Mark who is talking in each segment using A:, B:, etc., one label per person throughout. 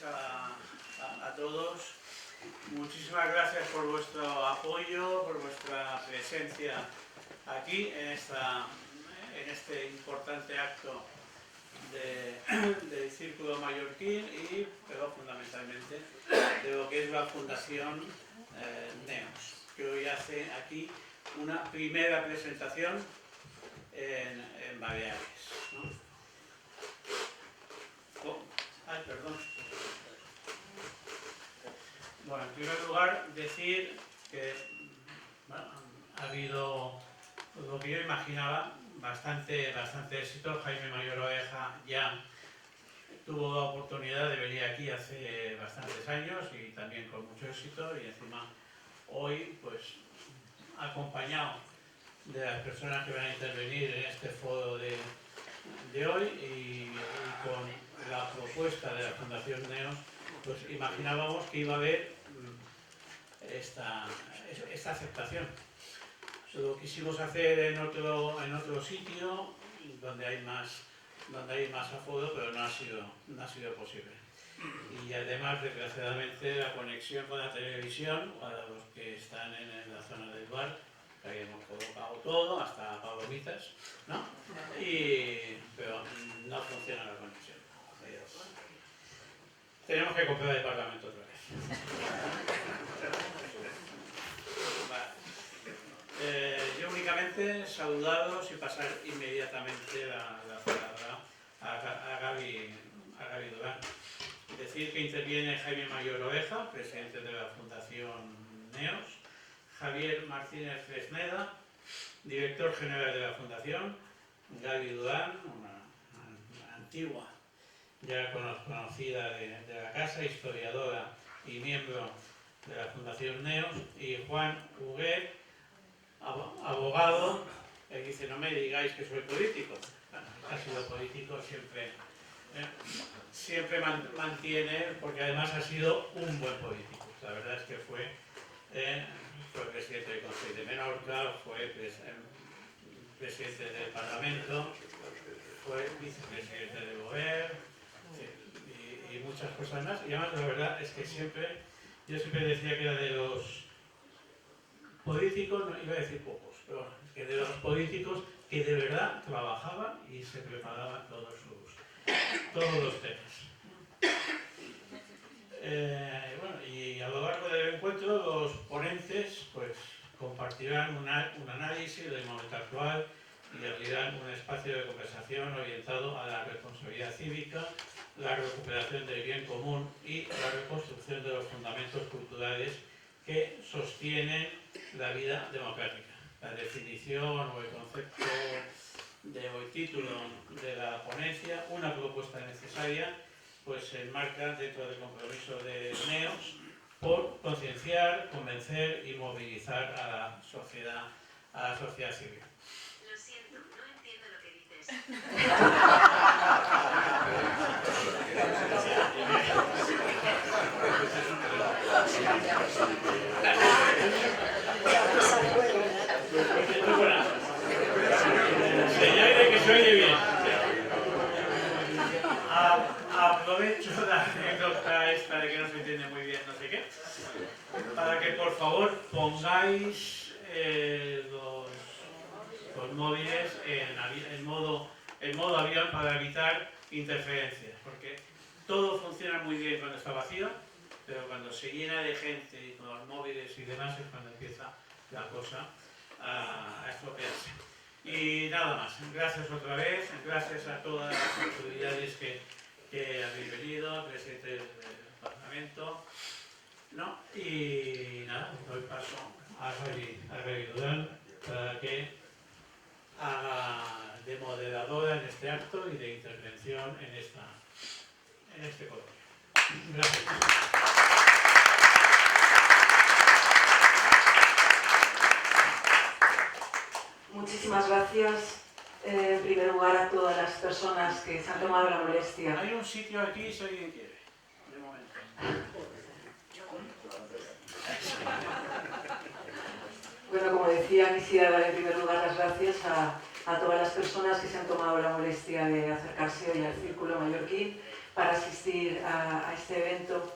A: tardes a todos. Muchísimas gracias por vuestro apoyo, por vuestra presencia aquí en este importante acto del Círculo Mallorquín pero fundamentalmente de lo que es la Fundación NEOS, que hoy hace aquí una primera presentación en Baleares, ¿no? Perdón. Bueno, en primer lugar, decir que ha habido, lo que yo imaginaba, bastante éxito. Jaime Mayor Oveja ya tuvo la oportunidad de venir aquí hace bastantes años y también con mucho éxito, y encima hoy, pues, acompañado de las personas que van a intervenir en este foro de hoy y con la propuesta de la Fundación NEOS, pues imaginábamos que iba a haber esta aceptación. Lo quisimos hacer en otro sitio donde hay más aforo, pero no ha sido posible. Y además, desgraciadamente, la conexión con la televisión, para los que están en la zona del bar, que ahí hemos colocado todo, hasta palomitas, ¿no? Pero no funciona la conexión. Tenemos que comprar el Parlamento otra vez. Yo únicamente saludaros y pasar inmediatamente la palabra a Gaby Durán. Decir que interviene Jaime Mayor Oveja, presidente de la Fundación NEOS, Javier Martínez Fresneda, director general de la Fundación, Gaby Durán, una antigua, ya conocida de la casa, historiadora y miembro de la Fundación NEOS, y Juan Huguet, abogado. Él dice: no me digáis que soy político. Bueno, ha sido político siempre mantiene, porque además ha sido un buen político. La verdad es que fue presidente del Consejo de Menorca, fue presidente del Parlamento, fue vicepresidente del Gobierno y muchas cosas más. Y además, la verdad es que yo siempre decía que era de los políticos, no iba a decir pocos, pero que de los políticos que de verdad trabajaban y se preparaban todos los temas. Y a lo largo del encuentro los ponentes pues compartirán un análisis del momento actual y abrirán un espacio de conversación orientado a la responsabilidad cívica, la recuperación del bien común y la reconstrucción de los fundamentos culturales que sostienen la vida democrática. La definición o el concepto o el título de la ponencia, una propuesta necesaria, pues se enmarca dentro del compromiso de NEOS por concienciar, convencer y movilizar a la sociedad civil.
B: Lo siento, no entiendo lo que dices.
A: Señal de que se oye bien. Aprovecho la anécdota esta de que no se entiende muy bien no sé qué, para que por favor pongáis los móviles en modo avión para evitar interferencias, porque todo funciona muy bien cuando está vacío, pero cuando se llena de gente y con los móviles y demás es cuando empieza la cosa a estropearse. Y nada más, gracias otra vez, gracias a todas las autoridades que habéis venido, al presidente del Parlamento, ¿no? Y nada, doy paso a Gaby Durán para que haga de moderadora en este acto y de intervención en este coloquio. Gracias.
C: Muchísimas gracias, en primer lugar, a todas las personas que se han tomado la molestia.
A: Hay un sitio aquí si alguien quiere, de momento.
C: Bueno, como decía, quisiera dar en primer lugar las gracias a todas las personas que se han tomado la molestia de acercarse hoy al Círculo Mallorquín para asistir a este evento.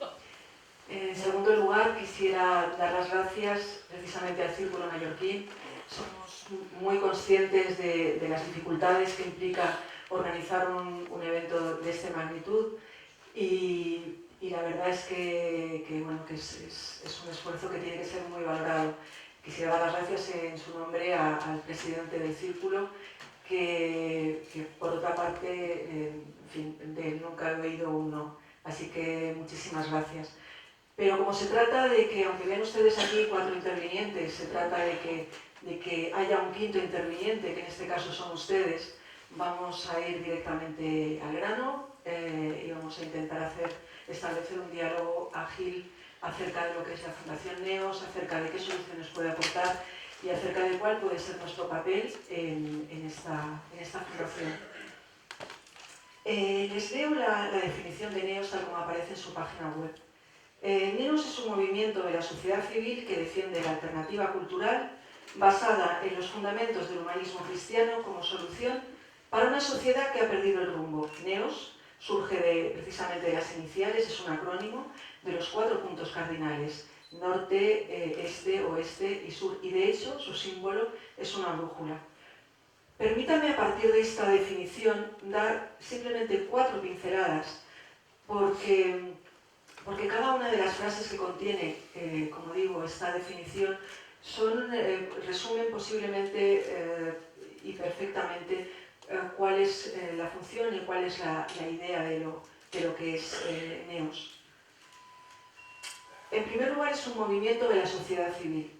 C: En segundo lugar, quisiera dar las gracias precisamente al Círculo Mallorquín. Somos muy conscientes de las dificultades que implica organizar un evento de esta magnitud y la verdad es que es un esfuerzo que tiene que ser muy valorado. Quisiera dar las gracias en su nombre al presidente del Círculo, que por otra parte, en fin, de él nunca he oído un no. Así que muchísimas gracias. Pero como se trata de que, aunque vean ustedes aquí 4 intervinientes, se trata de que haya un quinto interviniente, que en este caso son ustedes, vamos a ir directamente al grano y vamos a intentar establecer un diálogo ágil acerca de lo que es la Fundación NEOS, acerca de qué soluciones puede aportar y acerca de cuál puede ser nuestro papel en esta fundación. Les leo la definición de NEOS tal como aparece en su página web. NEOS es un movimiento de la sociedad civil que defiende la alternativa cultural basada en los fundamentos del humanismo cristiano como solución para una sociedad que ha perdido el rumbo. NEOS surge precisamente de las iniciales, es un acrónimo de los 4 puntos cardinales: norte, este, oeste y sur, y de hecho su símbolo es una brújula. Permítame a partir de esta definición dar simplemente 4 pinceladas, porque cada una de las frases que contiene, como digo, esta definición, resumen posiblemente y perfectamente cuál es la función y cuál es la idea de lo que es NEOS. En primer lugar, es un movimiento de la sociedad civil.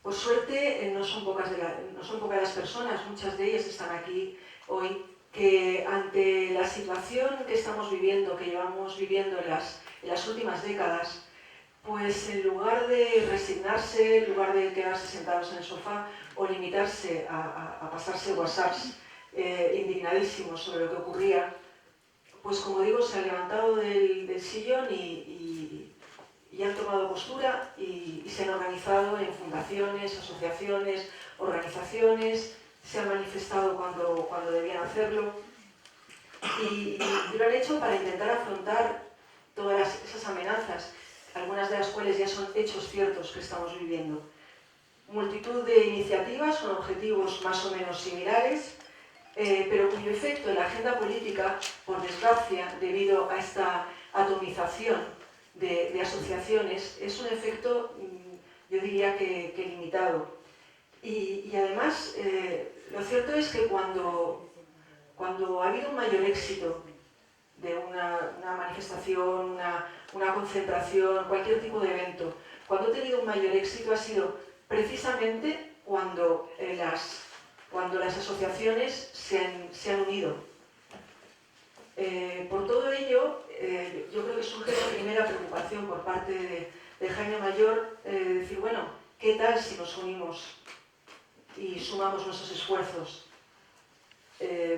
C: Por suerte, no son pocas las personas, muchas de ellas están aquí hoy, que ante la situación que estamos viviendo, que llevamos viviendo en las últimas décadas, pues en lugar de resignarse, en lugar de quedarse sentados en el sofá o limitarse a pasarse WhatsApps indignadísimos sobre lo que ocurría, pues como digo, se han levantado del sillón y han tomado postura y se han organizado en fundaciones, asociaciones, organizaciones, se han manifestado cuando debían hacerlo y lo han hecho para intentar afrontar todas esas amenazas, algunas de las cuales ya son hechos ciertos que estamos viviendo. Multitud de iniciativas con objetivos más o menos similares, pero cuyo efecto en la agenda política, por desgracia, debido a esta atomización de asociaciones, es un efecto, yo diría que limitado. Y además, lo cierto es que cuando ha habido un mayor éxito de una manifestación, una concentración, cualquier tipo de evento, cuando ha tenido un mayor éxito ha sido precisamente cuando las asociaciones se han unido. Por todo ello, yo creo que surge la primera preocupación por parte de Jaime Mayor, decir, bueno, ¿qué tal si nos unimos y sumamos nuestros esfuerzos?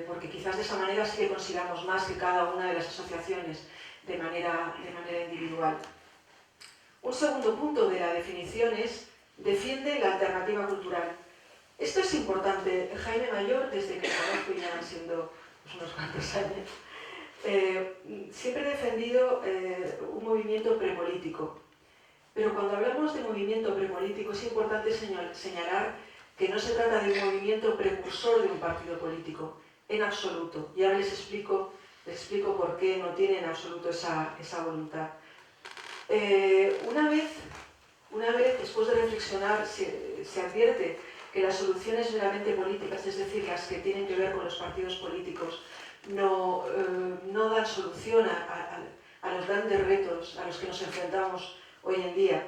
C: Porque quizás de esa manera sí que consigamos más que cada una de las asociaciones de manera individual. Un segundo punto de la definición es: defiende la alternativa cultural. Esto es importante. Jaime Mayor, desde que lo conozco, ya han sido unos cuantos años, siempre he defendido un movimiento prepolítico. Pero cuando hablamos de movimiento prepolítico es importante señalar que no se trata de un movimiento precursor de un partido político, en absoluto. Y ahora les explico por qué no tiene en absoluto esa voluntad. Una vez, después de reflexionar, se advierte que las soluciones meramente políticas, es decir, las que tienen que ver con los partidos políticos, no dan solución a los grandes retos a los que nos enfrentamos hoy en día.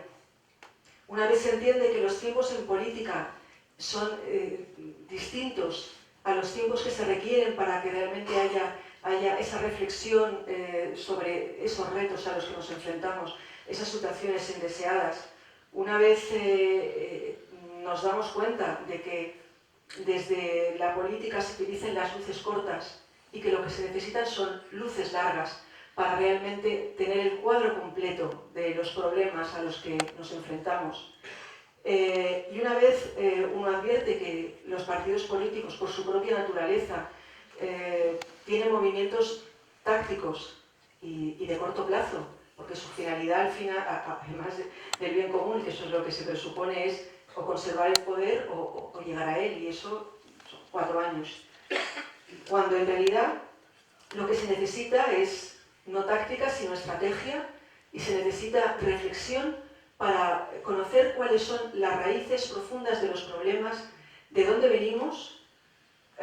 C: Una vez se entiende que los tiempos en política son distintos a los tiempos que se requieren para que realmente haya esa reflexión sobre esos retos a los que nos enfrentamos, esas situaciones indeseadas. Una vez nos damos cuenta de que desde la política se utilizan las luces cortas y que lo que se necesitan son luces largas para realmente tener el cuadro completo de los problemas a los que nos enfrentamos. Y una vez uno advierte que los partidos políticos, por su propia naturaleza, tienen movimientos tácticos y de corto plazo, porque su finalidad al final, además del bien común, que eso es lo que se presupone, es o conservar el poder o llegar a él, y eso son 4 años. Cuando en realidad lo que se necesita es no táctica, sino estrategia, y se necesita reflexión para conocer cuáles son las raíces profundas de los problemas, de dónde venimos,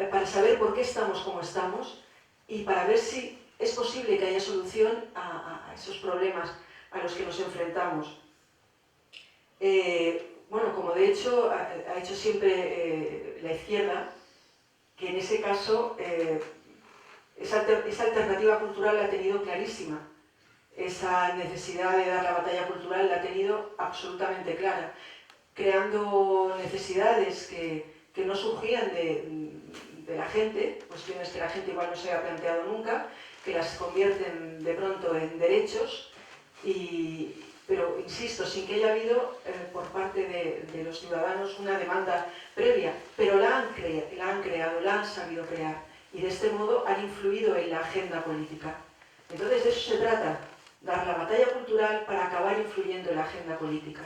C: para saber por qué estamos como estamos y para ver si es posible que haya solución a esos problemas a los que nos enfrentamos. Bueno, como de hecho ha hecho siempre la izquierda, que en ese caso esa alternativa cultural la ha tenido clarísima. Esa necesidad de dar la batalla cultural la ha tenido absolutamente clara, creando necesidades que no surgían de la gente, cuestiones que la gente igual no se había planteado nunca, que las convierten de pronto en derechos, pero insisto, sin que haya habido por parte de los ciudadanos una demanda previa, pero la han creado, la han sabido crear, y de este modo han influido en la agenda política. Entonces de eso se trata, dar la batalla cultural para acabar influyendo en la agenda política.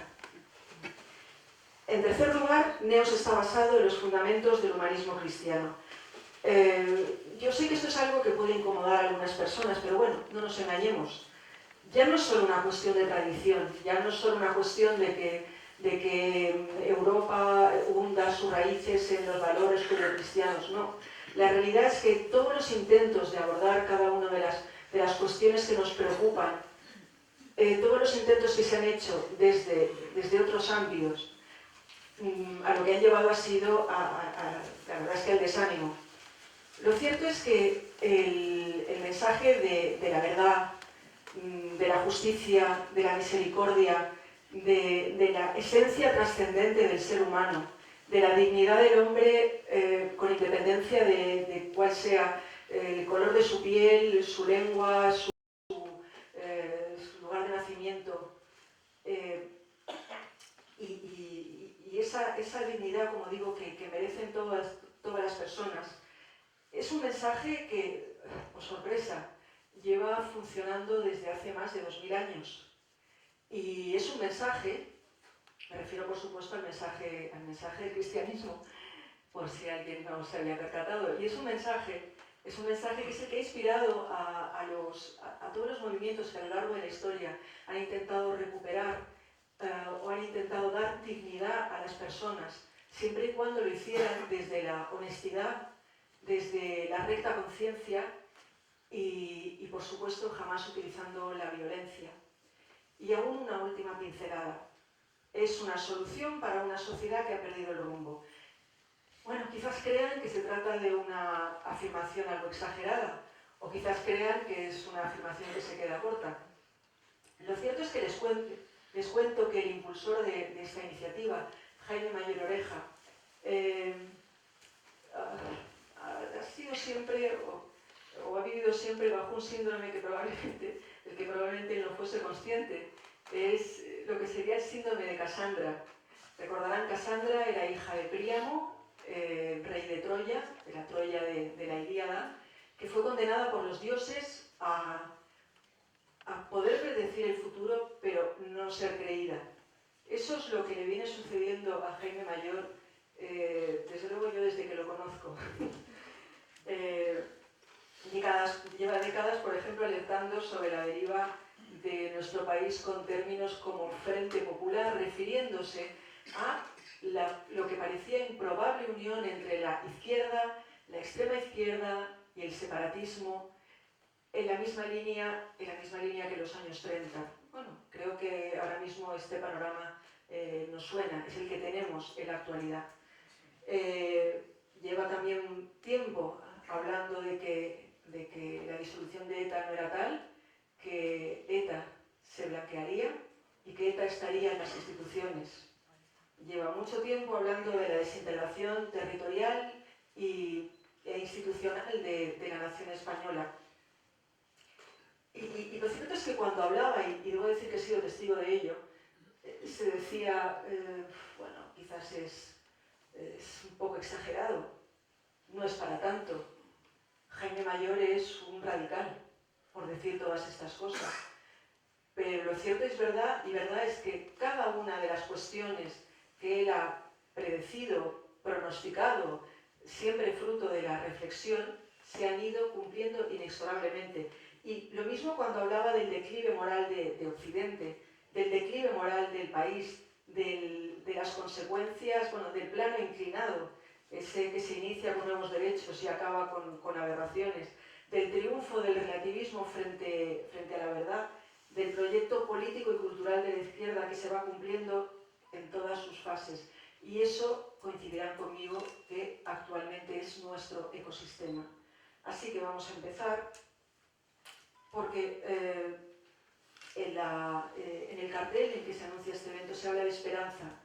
C: En tercer lugar, Neos está basado en los fundamentos del humanismo cristiano. Yo sé que esto es algo que puede incomodar a algunas personas, pero bueno, no nos engañemos. Ya no es solo una cuestión de tradición, ya no es solo una cuestión de que Europa hunda sus raíces en los valores judeocristianos, no. La realidad es que todos los intentos de abordar cada una de las cuestiones que nos preocupan, todos los intentos que se han hecho desde otros ámbitos, a lo que han llevado ha sido, la verdad es que al desánimo. Lo cierto es que el mensaje de la verdad, de la justicia, de la misericordia, de la esencia trascendente del ser humano, de la dignidad del hombre con independencia de cuál sea el color de su piel, su lengua, su lugar de nacimiento, y esa dignidad, como digo, que merecen todas las personas, es un mensaje que, por sorpresa, lleva funcionando desde hace más de 2000 años. Y es un mensaje, me refiero por supuesto al mensaje del cristianismo, por si alguien no se había percatado, y es un mensaje que es el que ha inspirado a todos los movimientos que a lo largo de la historia han intentado recuperar o han intentado dar dignidad a las personas, siempre y cuando lo hicieran desde la honestidad, desde la recta conciencia y por supuesto jamás utilizando la violencia. Y aún una última pincelada. Es una solución para una sociedad que ha perdido el rumbo. Bueno, quizás crean que se trata de una afirmación algo exagerada, o quizás crean que es una afirmación que se queda corta. Lo cierto es que les cuento que el impulsor de esta iniciativa, Jaime Mayor Oreja, ha sido siempre o ha vivido siempre bajo un síndrome del que probablemente no fuese consciente. Es lo que sería el síndrome de Casandra. Recordarán, Casandra era hija de Príamo, rey de Troya, de la Troya de la Ilíada, que fue condenada por los dioses a poder predecir el futuro, pero no ser creída. Eso es lo que le viene sucediendo a Jaime Mayor, desde luego yo desde que lo conozco. Lleva décadas, por ejemplo, alertando sobre la deriva de nuestro país con términos como Frente Popular, refiriéndose a lo que parecía improbable unión entre la izquierda, la extrema izquierda y el separatismo, en la misma línea que los años 30. Bueno, creo que ahora mismo este panorama nos suena, es el que tenemos en la actualidad. Lleva también tiempo hablando de que la disolución de ETA no era tal, que ETA se blanquearía y que ETA estaría en las instituciones. Lleva mucho tiempo hablando de la desintegración territorial e institucional de la nación española. Y lo cierto es que cuando hablaba, y debo decir que he sido testigo de ello, se decía, bueno, quizás es un poco exagerado, no es para tanto. Jaime Mayor es un radical. por decir todas estas cosas. Pero lo cierto es verdad, y verdad es que cada una de las cuestiones que él ha predecido, pronosticado, siempre fruto de la reflexión, se han ido cumpliendo inexorablemente. Y lo mismo cuando hablaba del declive moral de Occidente, del declive moral del país, de las consecuencias, bueno, del plano inclinado, ese que se inicia con nuevos derechos y acaba con aberraciones, del triunfo del relativismo frente a la verdad, del proyecto político y cultural de la izquierda que se va cumpliendo en todas sus fases. Y eso coincidirán conmigo que actualmente es nuestro ecosistema. Así que vamos a empezar, porque en el cartel en que se anuncia este evento se habla de esperanza.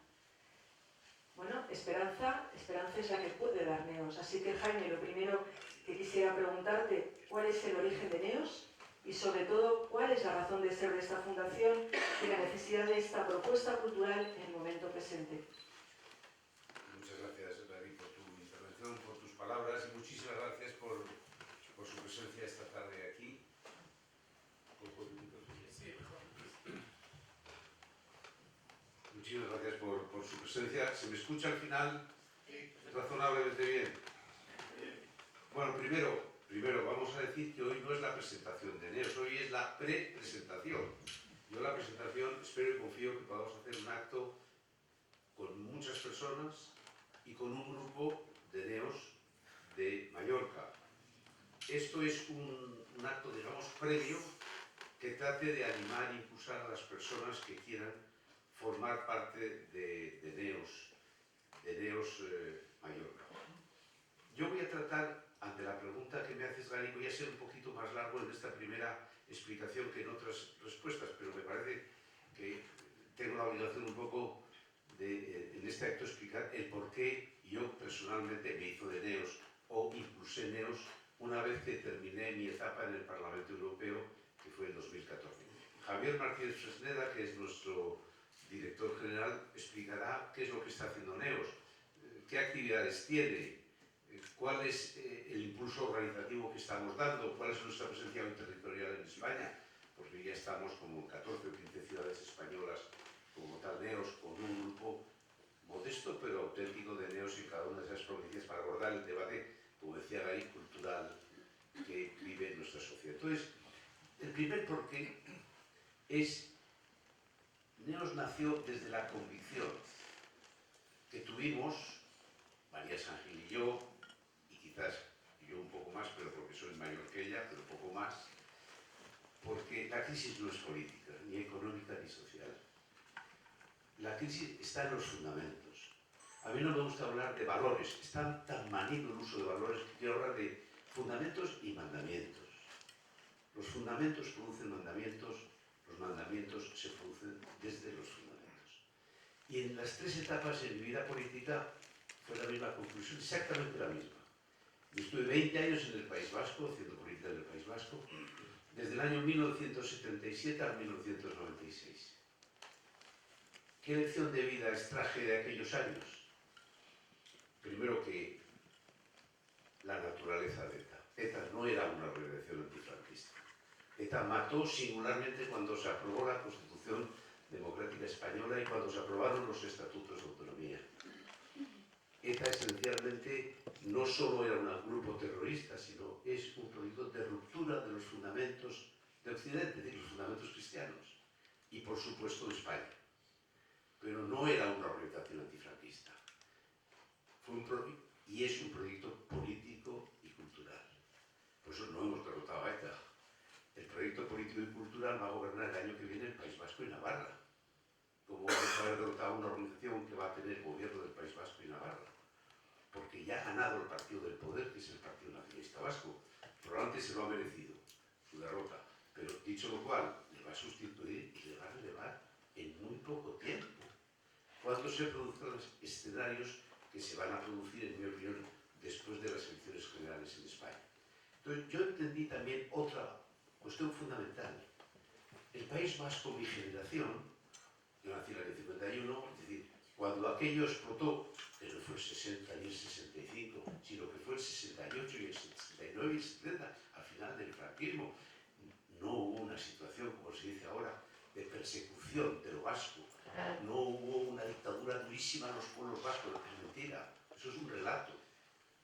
C: Bueno, esperanza es la que puede dar Neos. Así que, Jaime, lo primero que quisiera preguntarte, ¿cuál es el origen de Neos? Y sobre todo, ¿cuál es la razón de ser de esta fundación y la necesidad de esta propuesta cultural en el momento presente?
D: Muchas gracias, David, por tu intervención, por tus palabras y muchísimas gracias por su presencia esta tarde aquí. Muchísimas gracias por su presencia. ¿Se me escucha al final razonablemente bien? Bueno, primero vamos a decir que hoy no es la presentación de Neos, hoy es la pre-presentación. Yo la presentación espero y confío que podamos hacer un acto con muchas personas y con un grupo de Neos de Mallorca. Esto es un acto, digamos, previo que trate de animar e impulsar a las personas que quieran formar parte de Neos Mallorca. Yo voy a tratar, ante la pregunta que me haces, Gary, voy a ser un poquito más largo en esta primera explicación que en otras respuestas, pero me parece que tengo la obligación un poco de, en este acto, explicar el por qué yo personalmente me hizo de Neos o impulsé Neos una vez que terminé mi etapa en el Parlamento Europeo, que fue en 2014. Javier Martínez Fresneda, que es nuestro director general, explicará qué es lo que está haciendo Neos, qué actividades tiene, cuál es el impulso organizativo que estamos dando, cuál es nuestra presencia territorial en España, porque ya estamos como en 14 o 15 ciudades españolas como tal Neos, con un grupo modesto pero auténtico de Neos en cada una de esas provincias para abordar el debate, como decía Gary, cultural que vive en nuestra sociedad. Entonces, el primer porqué es, Neos nació desde la convicción que tuvimos, María Sángel y yo, y quizás yo un poco más, pero porque soy mayor que ella, pero un poco más, porque la crisis no es política, ni económica, ni social. La crisis está en los fundamentos. A mí no me gusta hablar de valores, está tan manido el uso de valores que quiero hablar de fundamentos y mandamientos. Los fundamentos producen mandamientos, los mandamientos se producen desde los fundamentos. Y en las tres etapas de mi vida política fue la misma conclusión, exactamente la misma. Yo estuve 20 años en el País Vasco, haciendo política en el País Vasco, desde el año 1977 al 1996. ¿Qué lección de vida extraje de aquellos años? Primero que la naturaleza de ETA. ETA no era una organización antifranquista. ETA mató singularmente cuando se aprobó la Constitución Democrática Española y cuando se aprobaron los estatutos de autonomía. ETA esencialmente no solo era un grupo terrorista, sino es un proyecto de ruptura de los fundamentos de Occidente, de los fundamentos cristianos, y por supuesto de España. Pero no era una organización antifranquista. Y es un proyecto político y cultural. Por eso no hemos derrotado a ETA. El proyecto político y cultural va a gobernar el año que viene el País Vasco y Navarra. ¿Cómo vamos a haber derrotado a una organización que va a tener gobierno del País Vasco y Navarra? Porque ya ha ganado el partido del poder, que es el Partido Nacionalista Vasco. Probablemente se lo ha merecido, su derrota. Pero dicho lo cual, le va a sustituir y le va a relevar en muy poco tiempo. Cuando se produzcan los escenarios que se van a producir, en mi opinión, después de las elecciones generales en España. Entonces, yo entendí también otra cuestión fundamental. El País Vasco, mi generación, yo nací en el año 51, es decir, cuando aquello explotó, que no fue el 60 ni el 65, sino que fue el 68 y el 69 y el 70, al final del franquismo, persecución de lo vasco. No hubo una dictadura durísima en los pueblos vascos, es mentira. Eso es un relato.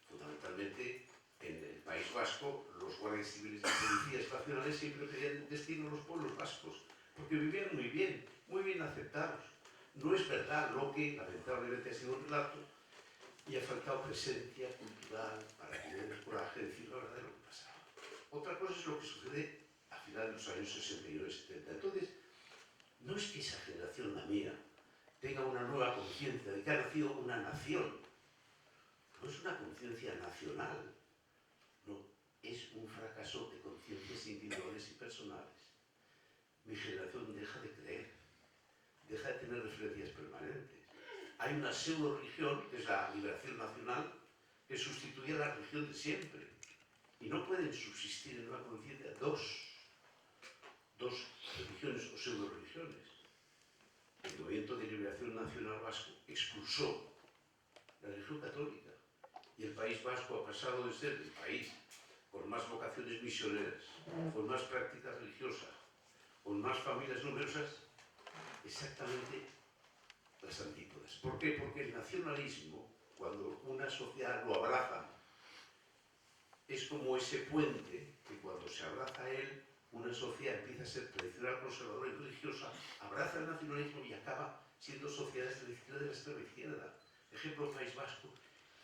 D: Fundamentalmente, en el País Vasco, los guardias civiles y policías nacionales siempre pedían destino a los pueblos vascos, porque vivían muy bien aceptados. No es verdad lo que lamentablemente ha sido un relato y ha faltado presencia cultural para tener el coraje de decir la verdad de lo que pasaba. Otra cosa es lo que sucede a finales de los años 69 y 70. Entonces, no es que esa generación, la mía, tenga una nueva conciencia de que ha nacido una nación. No es una conciencia nacional, no, es un fracaso de conciencias individuales y personales. Mi generación deja de creer, deja de tener referencias permanentes. Hay una pseudo-religión, que es la liberación nacional, que sustituye a la religión de siempre. Y no pueden subsistir en una conciencia dos religiones o pseudo-religiones. El movimiento de liberación nacional vasco expulsó la religión católica y el País Vasco ha pasado de ser el país con más vocaciones misioneras, con más prácticas religiosas, con más familias numerosas, exactamente las antípodas. ¿Por qué? Porque el nacionalismo, cuando una sociedad lo abraza, es como ese puente que cuando se abraza a él, una sociedad empieza a ser tradicional, conservadora y religiosa, abraza el nacionalismo y acaba siendo sociedades de la izquierda y de la extrema izquierda. Ejemplo País Vasco,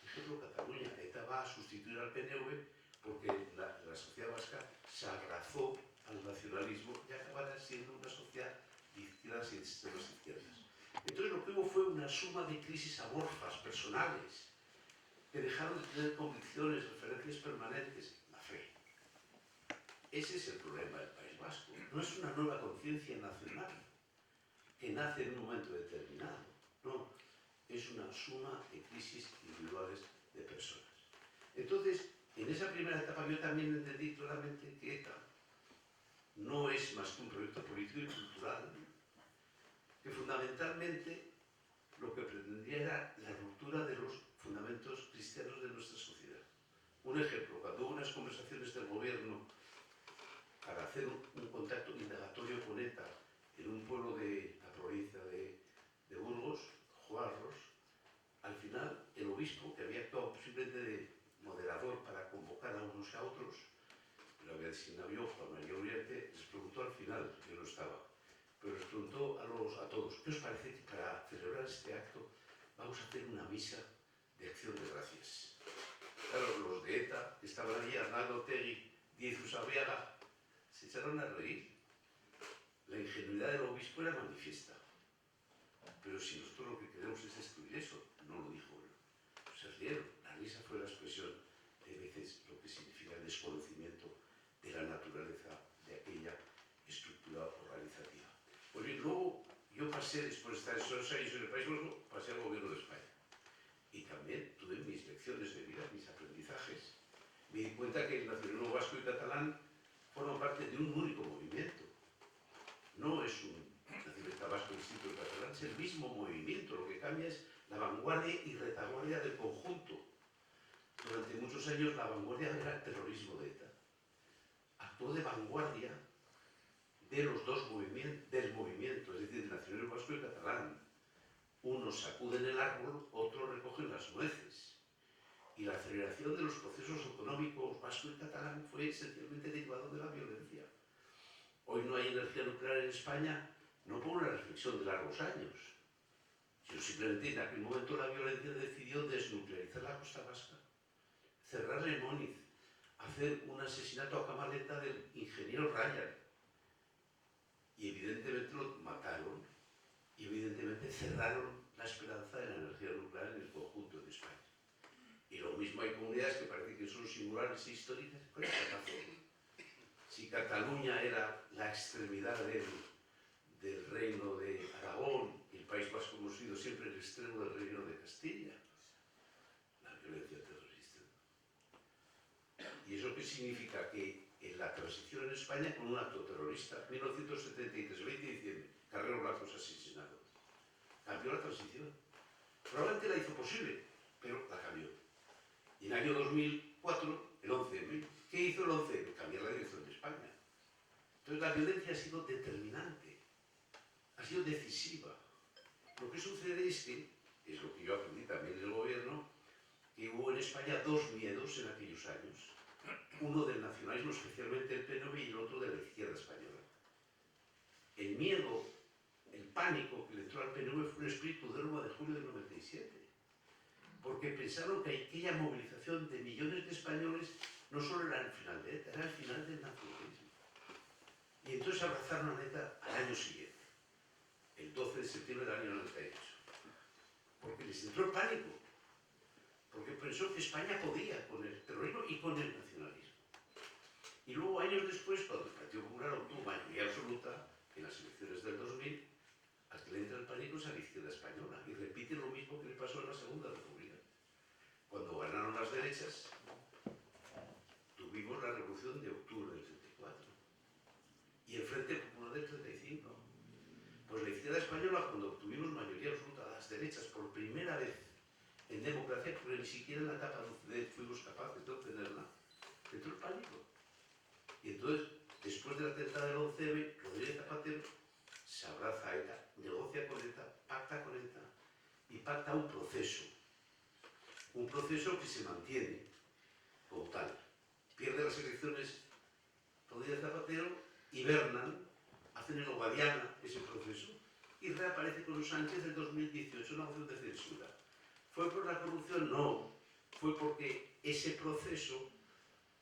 D: ejemplo Cataluña. ETA va a sustituir al PNV porque la sociedad vasca se abrazó al nacionalismo y acabará siendo una sociedad de izquierdas y de extremas izquierdas. Entonces lo que hubo fue una suma de crisis amorfas, personales, que dejaron de tener convicciones, referencias permanentes, la fe. Ese es el problema del País Vasco. No es una nueva conciencia nacional que nace en un momento determinado. No, es una suma de crisis individuales de personas. Entonces, en esa primera etapa yo también entendí claramente que ETA no es más que un proyecto político y cultural, que fundamentalmente lo que pretendía era la ruptura de los fundamentos cristianos de nuestra sociedad. Un ejemplo, cuando hubo unas conversaciones del gobierno para hacer un contacto indagatorio con ETA en un pueblo de la provincia de Burgos, Juarros, al final el obispo, que había actuado simplemente de moderador para convocar a unos y a otros, lo había designado yo, Juan María Uriarte, les preguntó al final, yo no estaba, pero les preguntó a todos, ¿qué os parece que para celebrar este acto vamos a hacer una misa de acción de gracias? Claro, los de ETA, que estaban allí, Arnaldo Otegi, Díez Usabiaga, se echaron a reír. La ingenuidad del obispo era manifiesta. Pero si nosotros lo que queremos es destruir eso, no lo dijo él. Se rieron. La risa fue la expresión de veces lo que significa el desconocimiento de la naturaleza de aquella estructura organizativa. Pues bien, luego yo pasé, después de estar esos años en el País Vasco, pasé al gobierno de España. Y también tuve mis lecciones de vida, mis aprendizajes. Me di cuenta que el nacionalismo vasco y catalán forman parte de un único movimiento. No es un nacionalista vasco distinto del catalán, es el mismo movimiento. Lo que cambia es la vanguardia y retaguardia del conjunto. Durante muchos años la vanguardia era el terrorismo de ETA. Actuó de vanguardia de los dos movimientos, del movimiento, es decir, del nacionalismo vasco y catalán. Unos sacuden el árbol, otros recogen las nueces. Y la aceleración de los procesos económicos vasco y catalán fue esencialmente derivado de la violencia. Hoy no hay energía nuclear en España, no por una reflexión de largos años, sino simplemente en aquel momento la violencia decidió desnuclearizar la costa vasca, cerrar Lemóniz, hacer un asesinato a camaleta del ingeniero Ryan. Y evidentemente lo mataron, y evidentemente cerraron la esperanza de la energía nuclear en el conjunto de España. Y lo mismo hay comunidades que parece que son singulares e históricas con esta razón. Si Cataluña era la extremidad del reino de Aragón y el País Vasco hemos sido siempre el extremo del reino de Castilla, la violencia terrorista. ¿Y eso qué significa? Que en la transición en España, con un acto terrorista, 1973, 20 de diciembre, Carrero Blanco es asesinado. Cambió la transición. Probablemente la hizo posible, pero la cambió. Y en el año 2004, el 11M, ¿qué hizo el 11M? Cambiar la dirección de España. Entonces la violencia ha sido determinante ha sido decisiva. Lo que sucede es que, es lo que yo aprendí también en el gobierno, que hubo en España dos miedos en aquellos años. Uno del nacionalismo, especialmente el PNV, y el otro de la izquierda española. El miedo, el pánico que le entró al PNV fue un espíritu de Roma de julio del 97. Porque pensaron que aquella movilización de millones de españoles no solo era el final de ETA, era el final del nacionalismo. Y entonces abrazaron a ETA al año siguiente, el 12 de septiembre del año 98. Porque les entró el pánico. Porque pensó que España podía con el terrorismo y con el nacionalismo. Y luego, años después, cuando el Partido Popular obtuvo mayoría absoluta en las elecciones del 2000, al que le entra el pánico es a la izquierda española. Y repite lo mismo que le pasó en la Segunda República. Cuando ganaron las derechas, tuvimos la Revolución de octubre del 34 y el Frente Popular del 35. Pues la izquierda española, cuando obtuvimos mayoría absoluta a las derechas por primera vez en democracia, porque ni siquiera en la etapa de fuimos capaces de obtenerla, entró el pánico. Y entonces, después del atentado del 11M, Rodríguez Zapatero se abraza a ETA, negocia con ETA, pacta con ETA y pacta un proceso que se mantiene como tal. Pierde las elecciones Rodríguez Zapatero y Bernan hacen en Guadiana ese proceso y reaparece con Sánchez en 2018 una moción de censura. ¿Fue por la corrupción? No. Fue porque ese proceso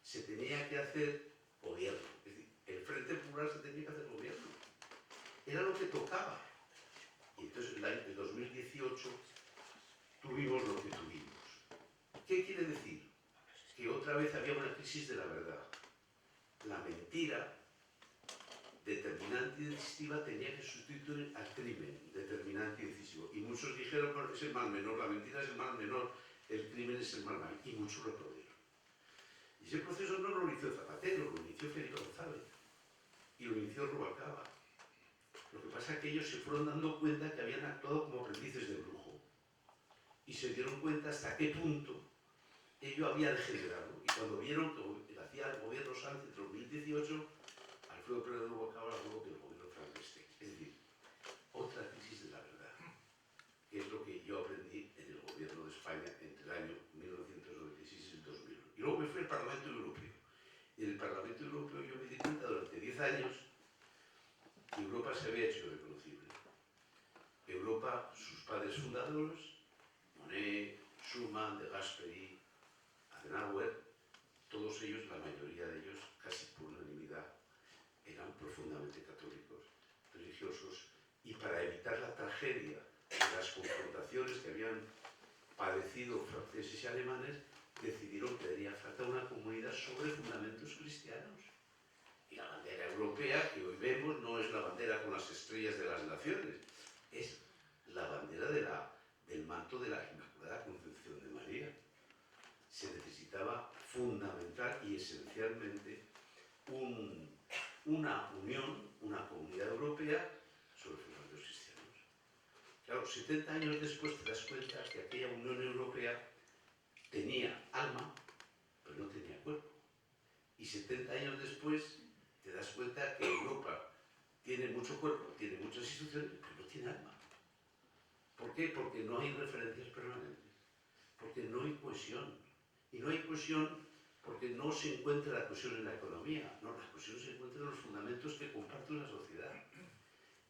D: se tenía que hacer gobierno. Es decir, el Frente Popular se tenía que hacer gobierno. Era lo que tocaba. Y entonces en el 2018 tuvimos lo que tuvimos. ¿Qué quiere decir? Que otra vez había una crisis de la verdad. La mentira, determinante y decisiva, tenía que sustituir al crimen, determinante y decisivo. Y muchos dijeron que es el mal menor, la mentira es el mal menor, el crimen es el mal mayor. Y muchos lo aplaudieron. Y ese proceso no lo inició Zapatero, lo inició Felipe González. Y lo inició Rubalcaba. Lo que pasa es que ellos se fueron dando cuenta que habían actuado como aprendices de brujo. Y se dieron cuenta hasta qué punto ello había degenerado. Y cuando vieron que hacía el gobierno Sánchez en 2018, Alfredo Pérez de Rubalcaba habló del gobierno Frankenstein. Es decir, otra crisis de la verdad. Que es lo que yo aprendí en el gobierno de España entre el año 1996 y el 2001. Y luego me fui al Parlamento Europeo. Y en el Parlamento Europeo yo me di cuenta durante 10 años que Europa se había hecho reconocible. Europa, sus padres fundadores, Monnet, Schuman, De Gasperi, Adenauer, todos ellos, la mayoría de ellos, casi por unanimidad, eran profundamente católicos, religiosos, y para evitar la tragedia de las confrontaciones que habían padecido franceses y alemanes, decidieron que haría falta una comunidad sobre fundamentos cristianos. Y la bandera europea que hoy vemos no es la bandera con las estrellas de las naciones, es la bandera del manto de la Inmaculada Concepción de María. Se necesitaba fundamental y esencialmente una unión, una comunidad europea sobre fundamentos cristianos. Claro, 70 años después te das cuenta que aquella Unión Europea tenía alma, pero no tenía cuerpo. Y 70 años después te das cuenta que Europa tiene mucho cuerpo, tiene muchas instituciones, pero no tiene alma. ¿Por qué? Porque no hay referencias permanentes, porque no hay cohesión. Y no hay cohesión porque no se encuentra la cohesión en la economía, no, la cohesión se encuentra en los fundamentos que comparte una sociedad.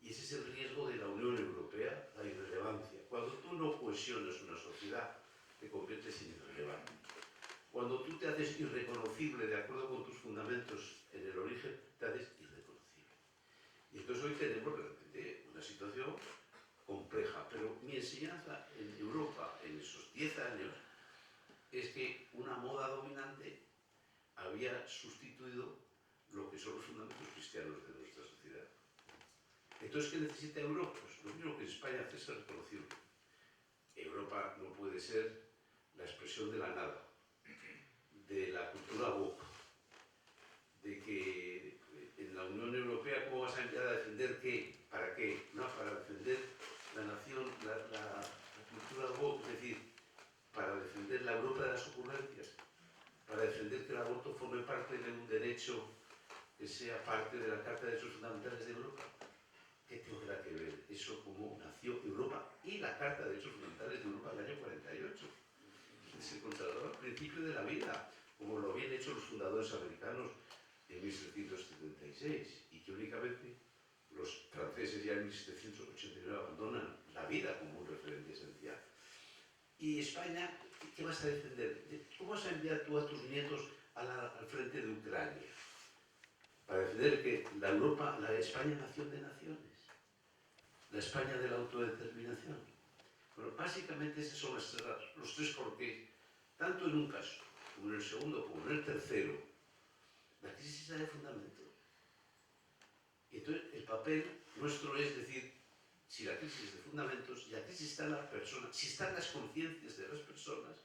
D: Y ese es el riesgo de la Unión Europea, la irrelevancia. Cuando tú no cohesionas una sociedad, te conviertes en irrelevante. Cuando tú te haces irreconocible de acuerdo con tus fundamentos en el origen, te haces irreconocible. Y entonces hoy tenemos realmente una situación compleja, pero mi enseñanza en Europa en esos 10 años es que una moda dominante había sustituido lo que son los fundamentos cristianos de nuestra sociedad. Entonces, ¿qué necesita Europa? Pues lo mismo que en España hace ser reconocible. Europa no puede ser la expresión de la nada, de la cultura woke, de que en la Unión Europea, ¿cómo vas a empezar a defender qué? ¿Para qué? No, para defender la nación, la cultura woke, es decir, para defender la Europa de las ocurrencias, para defender que el aborto forme parte de un derecho que sea parte de la Carta de Derechos Fundamentales de Europa. ¿qué tendrá que ver eso como nació Europa y la Carta de Derechos Fundamentales de Europa del año 48? Se consagró al principio de la vida, como lo habían hecho los fundadores americanos en 1776, y que únicamente los franceses ya en 1789 abandonan la vida como un referente esencial. Y España, ¿qué vas a defender? ¿Cómo vas a enviar tú a tus nietos al frente de Ucrania? Para defender que la España nación de naciones, la España de la autodeterminación. Bueno, básicamente esos son los tres porqués, tanto en un caso, como en el segundo, como en el tercero. La crisis está de fundamento. Y entonces el papel nuestro es decir, si la crisis es de fundamentos, y la crisis está en la persona, si están las conciencias de las personas,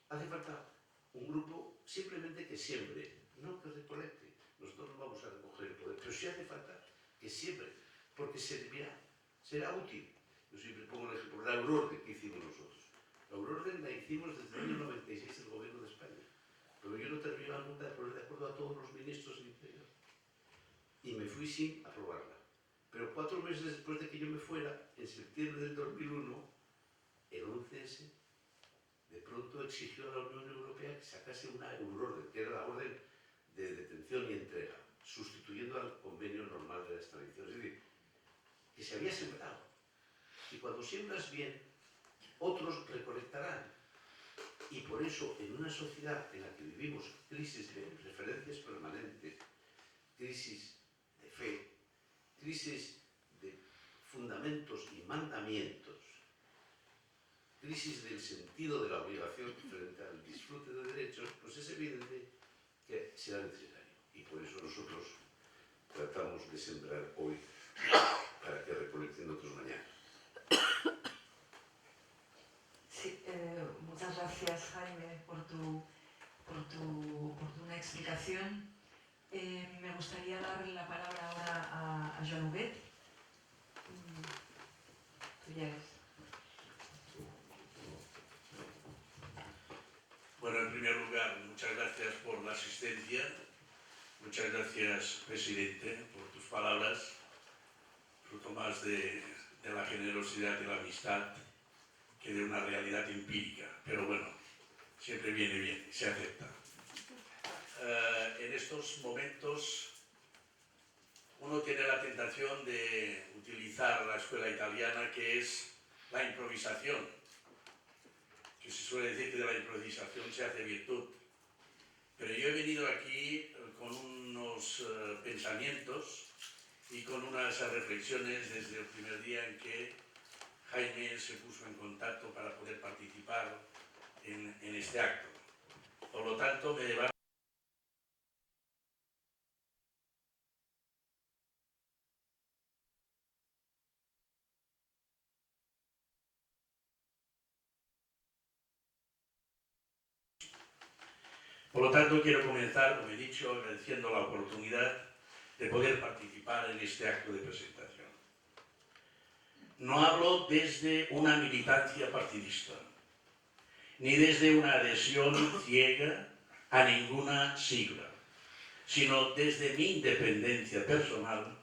D: hace falta un grupo simplemente que siembre, no que recolecte. Nosotros no vamos a recoger el poder, pero sí hace falta que siembre, porque será útil. Yo siempre pongo el ejemplo, la Eurorden que hicimos nosotros. La Eurorden la hicimos desde el año 96 el gobierno de España, pero yo no terminé nunca de poner de acuerdo a todos los ministros del Interior. Y me fui sin aprobarla. Pero 4 meses después de que yo me fuera, en septiembre del 2001, el 11S de pronto exigió a la Unión Europea que sacase una Eurorden, que era la orden de detención y entrega, sustituyendo al convenio normal de la extradición. Es decir, que se había sembrado. Y cuando siembras bien, otros recolectarán. Y por eso, en una sociedad en la que vivimos crisis de referencias permanentes, crisis de fe, crisis de fundamentos y mandamientos, crisis del sentido de la obligación frente al disfrute de derechos, pues es evidente que será necesario. Y por eso nosotros tratamos de sembrar hoy para que recolecten otros mañana.
C: Sí, muchas gracias, Jaime, por tu una explicación. Me gustaría dar la palabra ahora a Joan Huguet. Tú ya eres.
E: Bueno, en primer lugar, muchas gracias por la asistencia. Muchas gracias, presidente, por tus palabras, fruto más de la generosidad y la amistad que de una realidad empírica. Pero bueno, siempre viene bien, se acepta. En estos momentos uno tiene la tentación de utilizar la escuela italiana, que es la improvisación, que se suele decir que de la improvisación se hace virtud. Pero yo he venido aquí con unos pensamientos y con unas reflexiones desde el primer día en que Jaime se puso en contacto para poder participar en este acto. Por lo tanto, me deba. Por lo tanto, quiero comenzar, como he dicho, agradeciendo la oportunidad de poder participar en este acto de presentación. No hablo desde una militancia partidista, ni desde una adhesión ciega a ninguna sigla, sino desde mi independencia personal,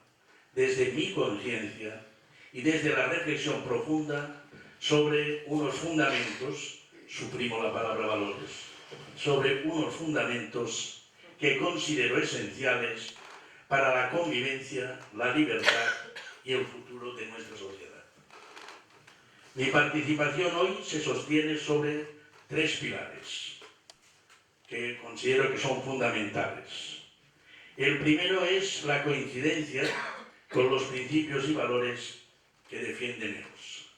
E: desde mi conciencia y desde la reflexión profunda sobre unos fundamentos, suprimo la palabra valores, sobre unos fundamentos que considero esenciales para la convivencia, la libertad y el futuro de nuestra sociedad. Mi participación hoy se sostiene sobre 3 pilares que considero que son fundamentales. El primero es la coincidencia con los principios y valores que defienden ellos.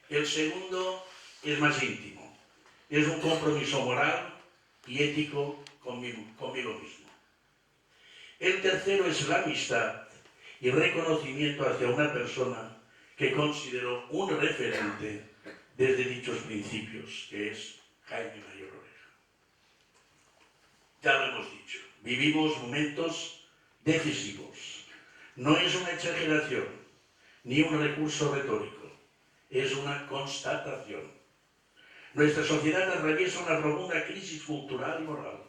E: El segundo es más íntimo. Es un compromiso moral y ético conmigo mismo. El tercero es la amistad y reconocimiento hacia una persona que considero un referente desde dichos principios, que es Jaime Mayor Oreja. Ya lo hemos dicho, vivimos momentos decisivos. No es una exageración, ni un recurso retórico, es una constatación. Nuestra sociedad atraviesa una profunda crisis cultural y moral,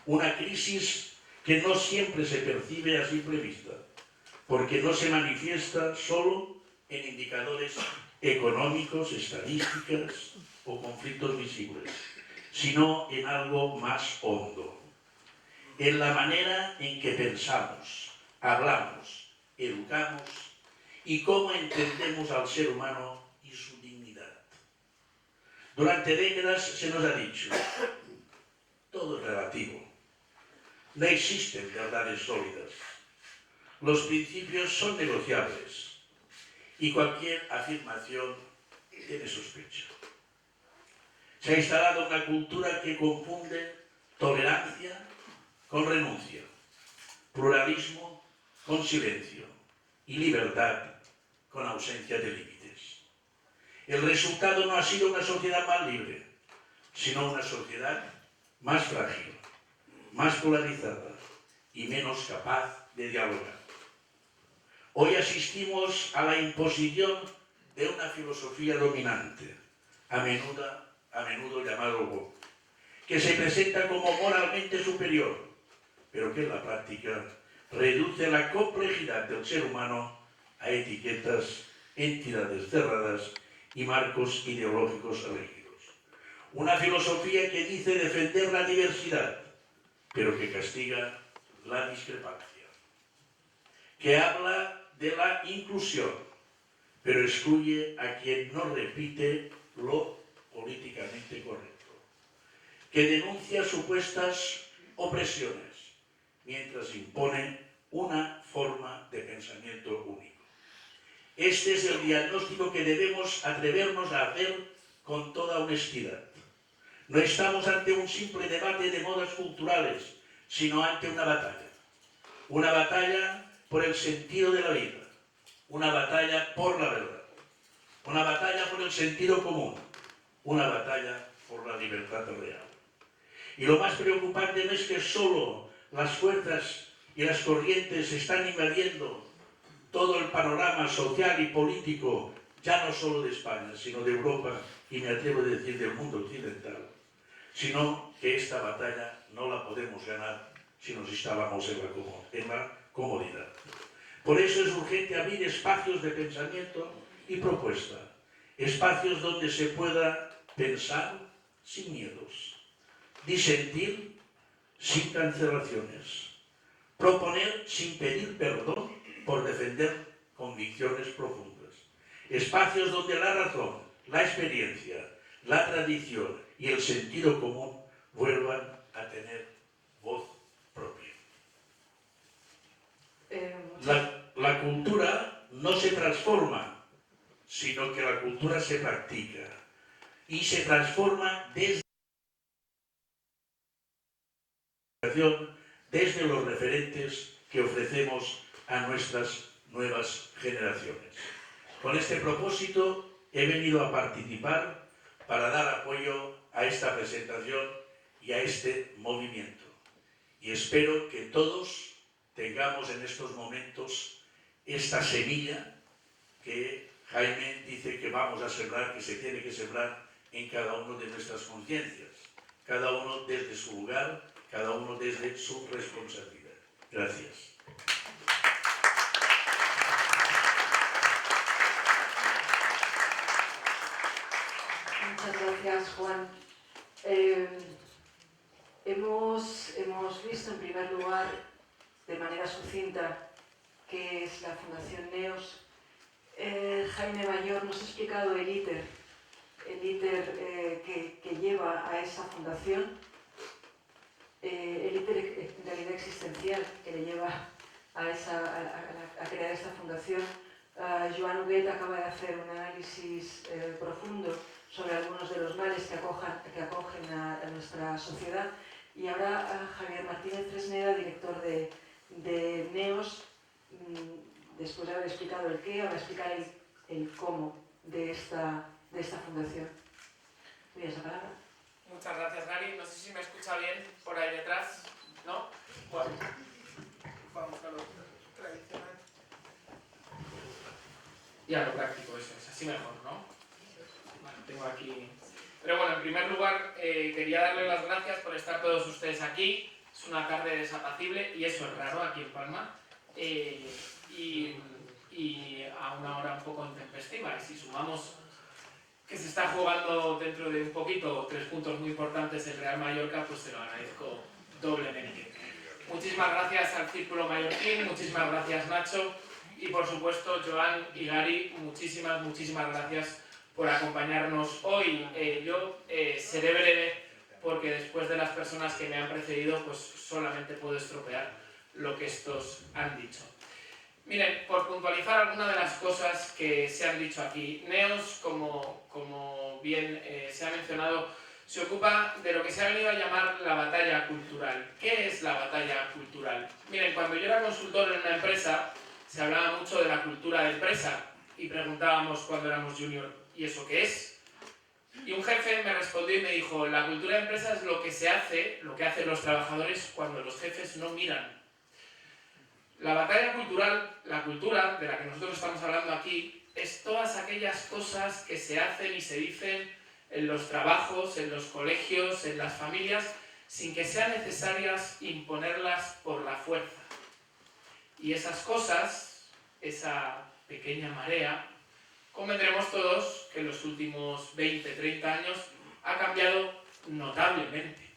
E: una crisis que no siempre se percibe a simple vista, porque no se manifiesta solo en indicadores económicos, estadísticas o conflictos visibles, sino en algo más hondo, en la manera en que pensamos, hablamos, educamos y cómo entendemos al ser humano y su dignidad. Durante décadas se nos ha dicho, todo es relativo, no existen verdades sólidas, los principios son negociables y cualquier afirmación tiene sospecha. Se ha instalado una cultura que confunde tolerancia con renuncia, pluralismo con silencio y libertad con ausencia de límites. El resultado no ha sido una sociedad más libre, sino una sociedad más frágil, más polarizada y menos capaz de dialogar. Hoy asistimos a la imposición de una filosofía dominante, a menudo llamado woke, que se presenta como moralmente superior, pero que en la práctica reduce la complejidad del ser humano a etiquetas, entidades cerradas y marcos ideológicos rígidos. Una filosofía que dice defender la diversidad, pero que castiga la discrepancia. Que habla de la inclusión, pero excluye a quien no repite lo políticamente correcto. Que denuncia supuestas opresiones, mientras impone una forma de pensamiento único. Este es el diagnóstico que debemos atrevernos a hacer con toda honestidad. No estamos ante un simple debate de modas culturales, sino ante una batalla. Una batalla por el sentido de la vida, una batalla por la verdad, una batalla por el sentido común, una batalla por la libertad real. Y lo más preocupante no es que solo las fuerzas y las corrientes están invadiendo todo el panorama social y político, ya no solo de España, sino de Europa y me atrevo a decir del mundo occidental, sino que esta batalla no la podemos ganar si nos instalamos en la comodidad. Por eso es urgente abrir espacios de pensamiento y propuesta, espacios donde se pueda pensar sin miedos, disentir sin cancelaciones, proponer sin pedir perdón por defender convicciones profundas, espacios donde la razón, la experiencia, la tradición y el sentido común vuelvan a tener voz propia. La cultura no se transforma, sino que la cultura se practica y se transforma desde los referentes que ofrecemos a nuestras nuevas generaciones. Con este propósito he venido a participar para dar apoyo a esta presentación y a este movimiento. Y espero que todos tengamos en estos momentos esta semilla que Jaime dice que vamos a sembrar, que se tiene que sembrar en cada uno de nuestras conciencias, cada uno desde su lugar, cada uno desde su responsabilidad. Gracias.
C: Muchas gracias, Juan. Hemos visto en primer lugar, de manera sucinta, qué es la Fundación NEOS. Jaime Mayor nos ha explicado el ITER que lleva a esa fundación, el ITER en realidad existencial que le lleva a crear esta fundación. Joan Huguet acaba de hacer un análisis profundo sobre algunos de los males que acogen a nuestra sociedad, y ahora Javier Martínez Fresneda, director de NEOS, después de haber explicado el qué, ahora explicar el cómo de esta fundación. ¿Voy a esa palabra?
F: Muchas gracias, Gary. No sé si me escucha bien por ahí detrás, ¿no? Bueno, vamos a lo tradicional. Y a lo práctico, eso es así mejor, ¿no? Bueno, tengo aquí... Pero bueno, en primer lugar, quería darles las gracias por estar todos ustedes aquí. Es una tarde desapacible y eso es raro aquí en Palma. y a una hora un poco intempestiva. Y si sumamos que se está jugando dentro de un poquito 3 puntos muy importantes el Real Mallorca, pues se lo agradezco doblemente. Muchísimas gracias al Círculo Mallorquín, muchísimas gracias Nacho y por supuesto Joan y Gary, muchísimas gracias por acompañarnos hoy. Yo seré breve porque después de las personas que me han precedido pues solamente puedo estropear lo que estos han dicho. Miren, por puntualizar algunas de las cosas que se han dicho aquí, Neos, como bien se ha mencionado, se ocupa de lo que se ha venido a llamar la batalla cultural. ¿Qué es la batalla cultural? Miren, cuando yo era consultor en una empresa, se hablaba mucho de la cultura de empresa y preguntábamos cuando éramos junior, ¿y eso qué es? Y un jefe me respondió y me dijo, la cultura de empresa es lo que se hace, lo que hacen los trabajadores cuando los jefes no miran. La batalla cultural, la cultura de la que nosotros estamos hablando aquí, es todas aquellas cosas que se hacen y se dicen en los trabajos, en los colegios, en las familias, sin que sean necesarias imponerlas por la fuerza. Y esas cosas, esa pequeña marea, convendremos todos que en los últimos 20, 30 años ha cambiado notablemente.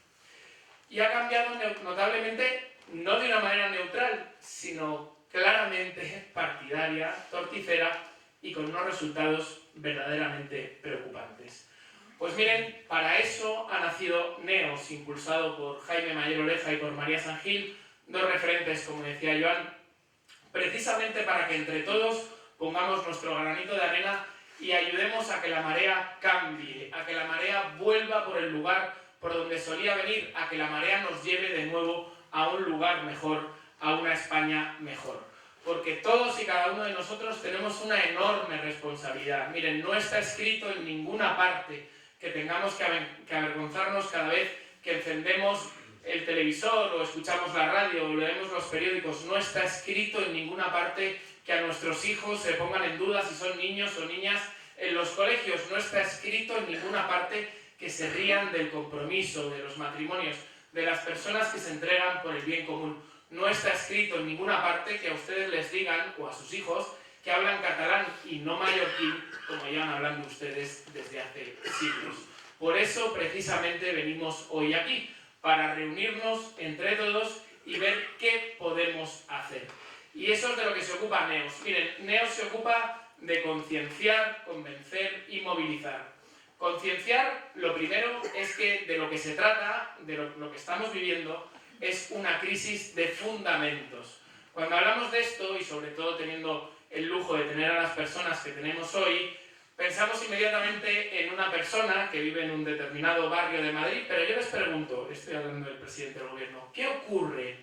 F: Y ha cambiado notablemente no de una manera neutral, sino claramente partidaria, torticera y con unos resultados verdaderamente preocupantes. Pues miren, para eso ha nacido Neos, impulsado por Jaime Mayor Oleja y por María San Gil, 2 referentes, como decía Joan, precisamente para que entre todos pongamos nuestro granito de arena y ayudemos a que la marea cambie, a que la marea vuelva por el lugar por donde solía venir, a que la marea nos lleve de nuevo a un lugar mejor, a una España mejor. Porque todos y cada uno de nosotros tenemos una enorme responsabilidad. Miren, no está escrito en ninguna parte que tengamos que avergonzarnos cada vez que encendemos el televisor o escuchamos la radio o leemos los periódicos. No está escrito en ninguna parte que a nuestros hijos se pongan en duda si son niños o niñas en los colegios. No está escrito en ninguna parte que se rían del compromiso, de los matrimonios, de las personas que se entregan por el bien común. No está escrito en ninguna parte que a ustedes les digan, o a sus hijos, que hablan catalán y no mallorquín, como llevan hablando ustedes desde hace siglos. Por eso, precisamente, venimos hoy aquí, para reunirnos entre todos y ver qué podemos hacer. Y eso es de lo que se ocupa Neos. Miren, Neos se ocupa de concienciar, convencer y movilizar. Concienciar, lo primero, es que de lo que se trata, de lo que estamos viviendo, es una crisis de fundamentos. Cuando hablamos de esto, y sobre todo teniendo el lujo de tener a las personas que tenemos hoy, pensamos inmediatamente en una persona que vive en un determinado barrio de Madrid, pero yo les pregunto, estoy hablando del presidente del gobierno, ¿qué ocurre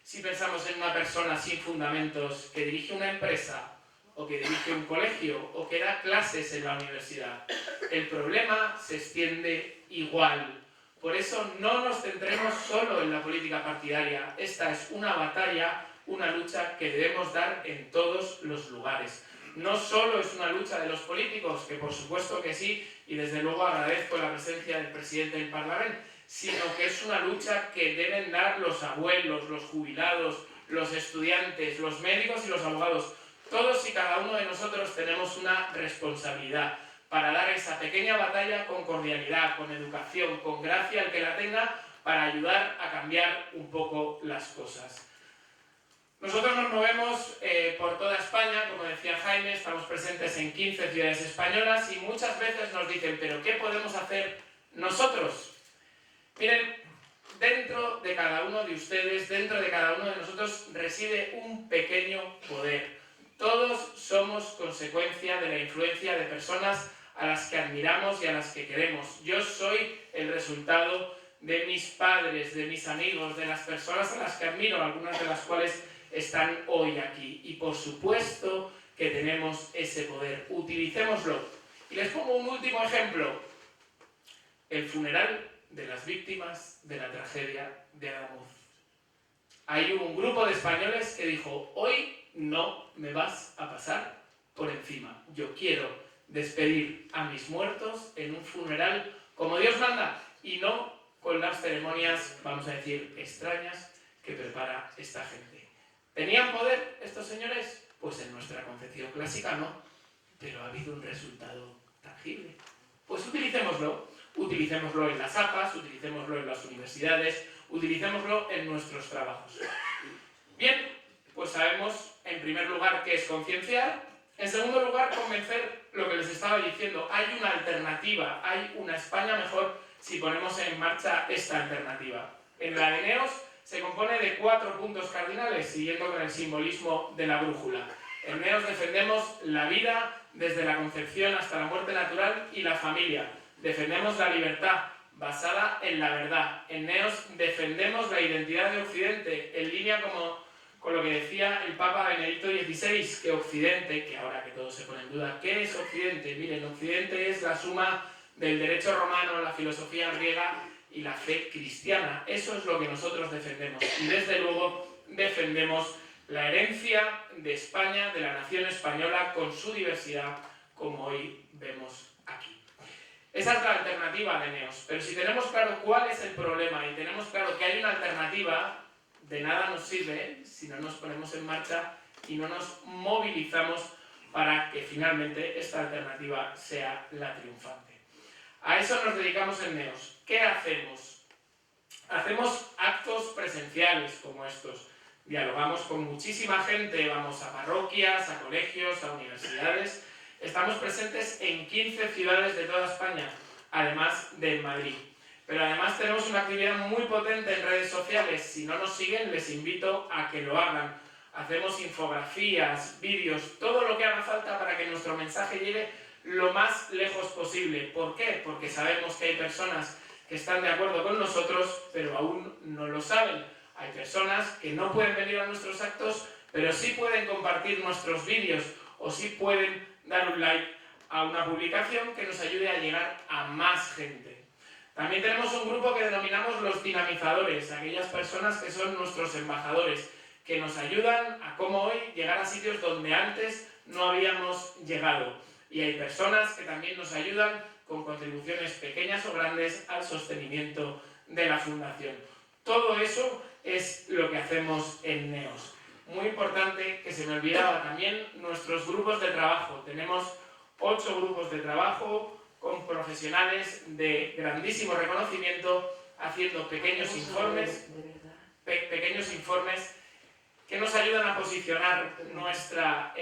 F: si pensamos en una persona sin fundamentos que dirige una empresa, o que dirige un colegio, o que da clases en la universidad? El problema se extiende igual. Por eso no nos centremos solo en la política partidaria. Esta es una batalla, una lucha que debemos dar en todos los lugares. No solo es una lucha de los políticos, que por supuesto que sí, y desde luego agradezco la presencia del presidente del Parlamento, sino que es una lucha que deben dar los abuelos, los jubilados, los estudiantes, los médicos y los abogados. Todos y cada uno de nosotros tenemos una responsabilidad para dar esa pequeña batalla con cordialidad, con educación, con gracia al que la tenga, para ayudar a cambiar un poco las cosas. Nosotros nos movemos por toda España, como decía Jaime, estamos presentes en 15 ciudades españolas y muchas veces nos dicen, ¿pero qué podemos hacer nosotros? Miren, dentro de cada uno de ustedes, dentro de cada uno de nosotros reside un pequeño poder. Todos somos consecuencia de la influencia de personas a las que admiramos y a las que queremos. Yo soy el resultado de mis padres, de mis amigos, de las personas a las que admiro, algunas de las cuales están hoy aquí. Y por supuesto que tenemos ese poder. Utilicémoslo. Y les pongo un último ejemplo. El funeral de las víctimas de la tragedia de Adamuz. Hay un grupo de españoles que dijo, hoy no me vas a pasar por encima. Yo quiero despedir a mis muertos en un funeral como Dios manda y no con las ceremonias, vamos a decir, extrañas que prepara esta gente. ¿Tenían poder estos señores? Pues en nuestra concepción clásica no, pero ha habido un resultado tangible. Pues utilicémoslo en las APAs, utilicémoslo en las universidades, utilicémoslo en nuestros trabajos. Bien, pues sabemos en primer lugar qué es concienciar, en segundo lugar convencer lo que les estaba diciendo, hay una alternativa, hay una España mejor si ponemos en marcha esta alternativa. En la de Neos se compone de 4 puntos cardinales, siguiendo con el simbolismo de la brújula. En Neos defendemos la vida desde la concepción hasta la muerte natural y la familia. Defendemos la libertad basada en la verdad. En Neos defendemos la identidad de Occidente, en línea con lo que decía el Papa Benedicto XVI, que Occidente, que ahora que todo se pone en duda, ¿qué es Occidente? Miren, Occidente es la suma del derecho romano, la filosofía griega y la fe cristiana. Eso es lo que nosotros defendemos. Y desde luego defendemos la herencia de España, de la nación española, con su diversidad, como hoy vemos aquí. Esa es la alternativa de Neos. Pero si tenemos claro cuál es el problema y tenemos claro que hay una alternativa, de nada nos sirve si no nos ponemos en marcha y no nos movilizamos para que finalmente esta alternativa sea la triunfante. A eso nos dedicamos en Neos. ¿Qué hacemos? Hacemos actos presenciales como estos. Dialogamos con muchísima gente, vamos a parroquias, a colegios, a universidades. Estamos presentes en 15 ciudades de toda España, además de en Madrid. Pero además tenemos una actividad muy potente en redes sociales. Si no nos siguen, les invito a que lo hagan. Hacemos infografías, vídeos, todo lo que haga falta para que nuestro mensaje llegue lo más lejos posible. ¿Por qué? Porque sabemos que hay personas que están de acuerdo con nosotros, pero aún no lo saben. Hay personas que no pueden venir a nuestros actos, pero sí pueden compartir nuestros vídeos o sí pueden dar un like a una publicación que nos ayude a llegar a más gente. También tenemos un grupo que denominamos los dinamizadores, aquellas personas que son nuestros embajadores, que nos ayudan a, como hoy, llegar a sitios donde antes no habíamos llegado. Y hay personas que también nos ayudan con contribuciones pequeñas o grandes al sostenimiento de la Fundación. Todo eso es lo que hacemos en Neos. Muy importante, que se me olvidaba también, nuestros grupos de trabajo. Tenemos 8 grupos de trabajo con profesionales de grandísimo reconocimiento, haciendo pequeños informes que nos ayudan a posicionar nuestra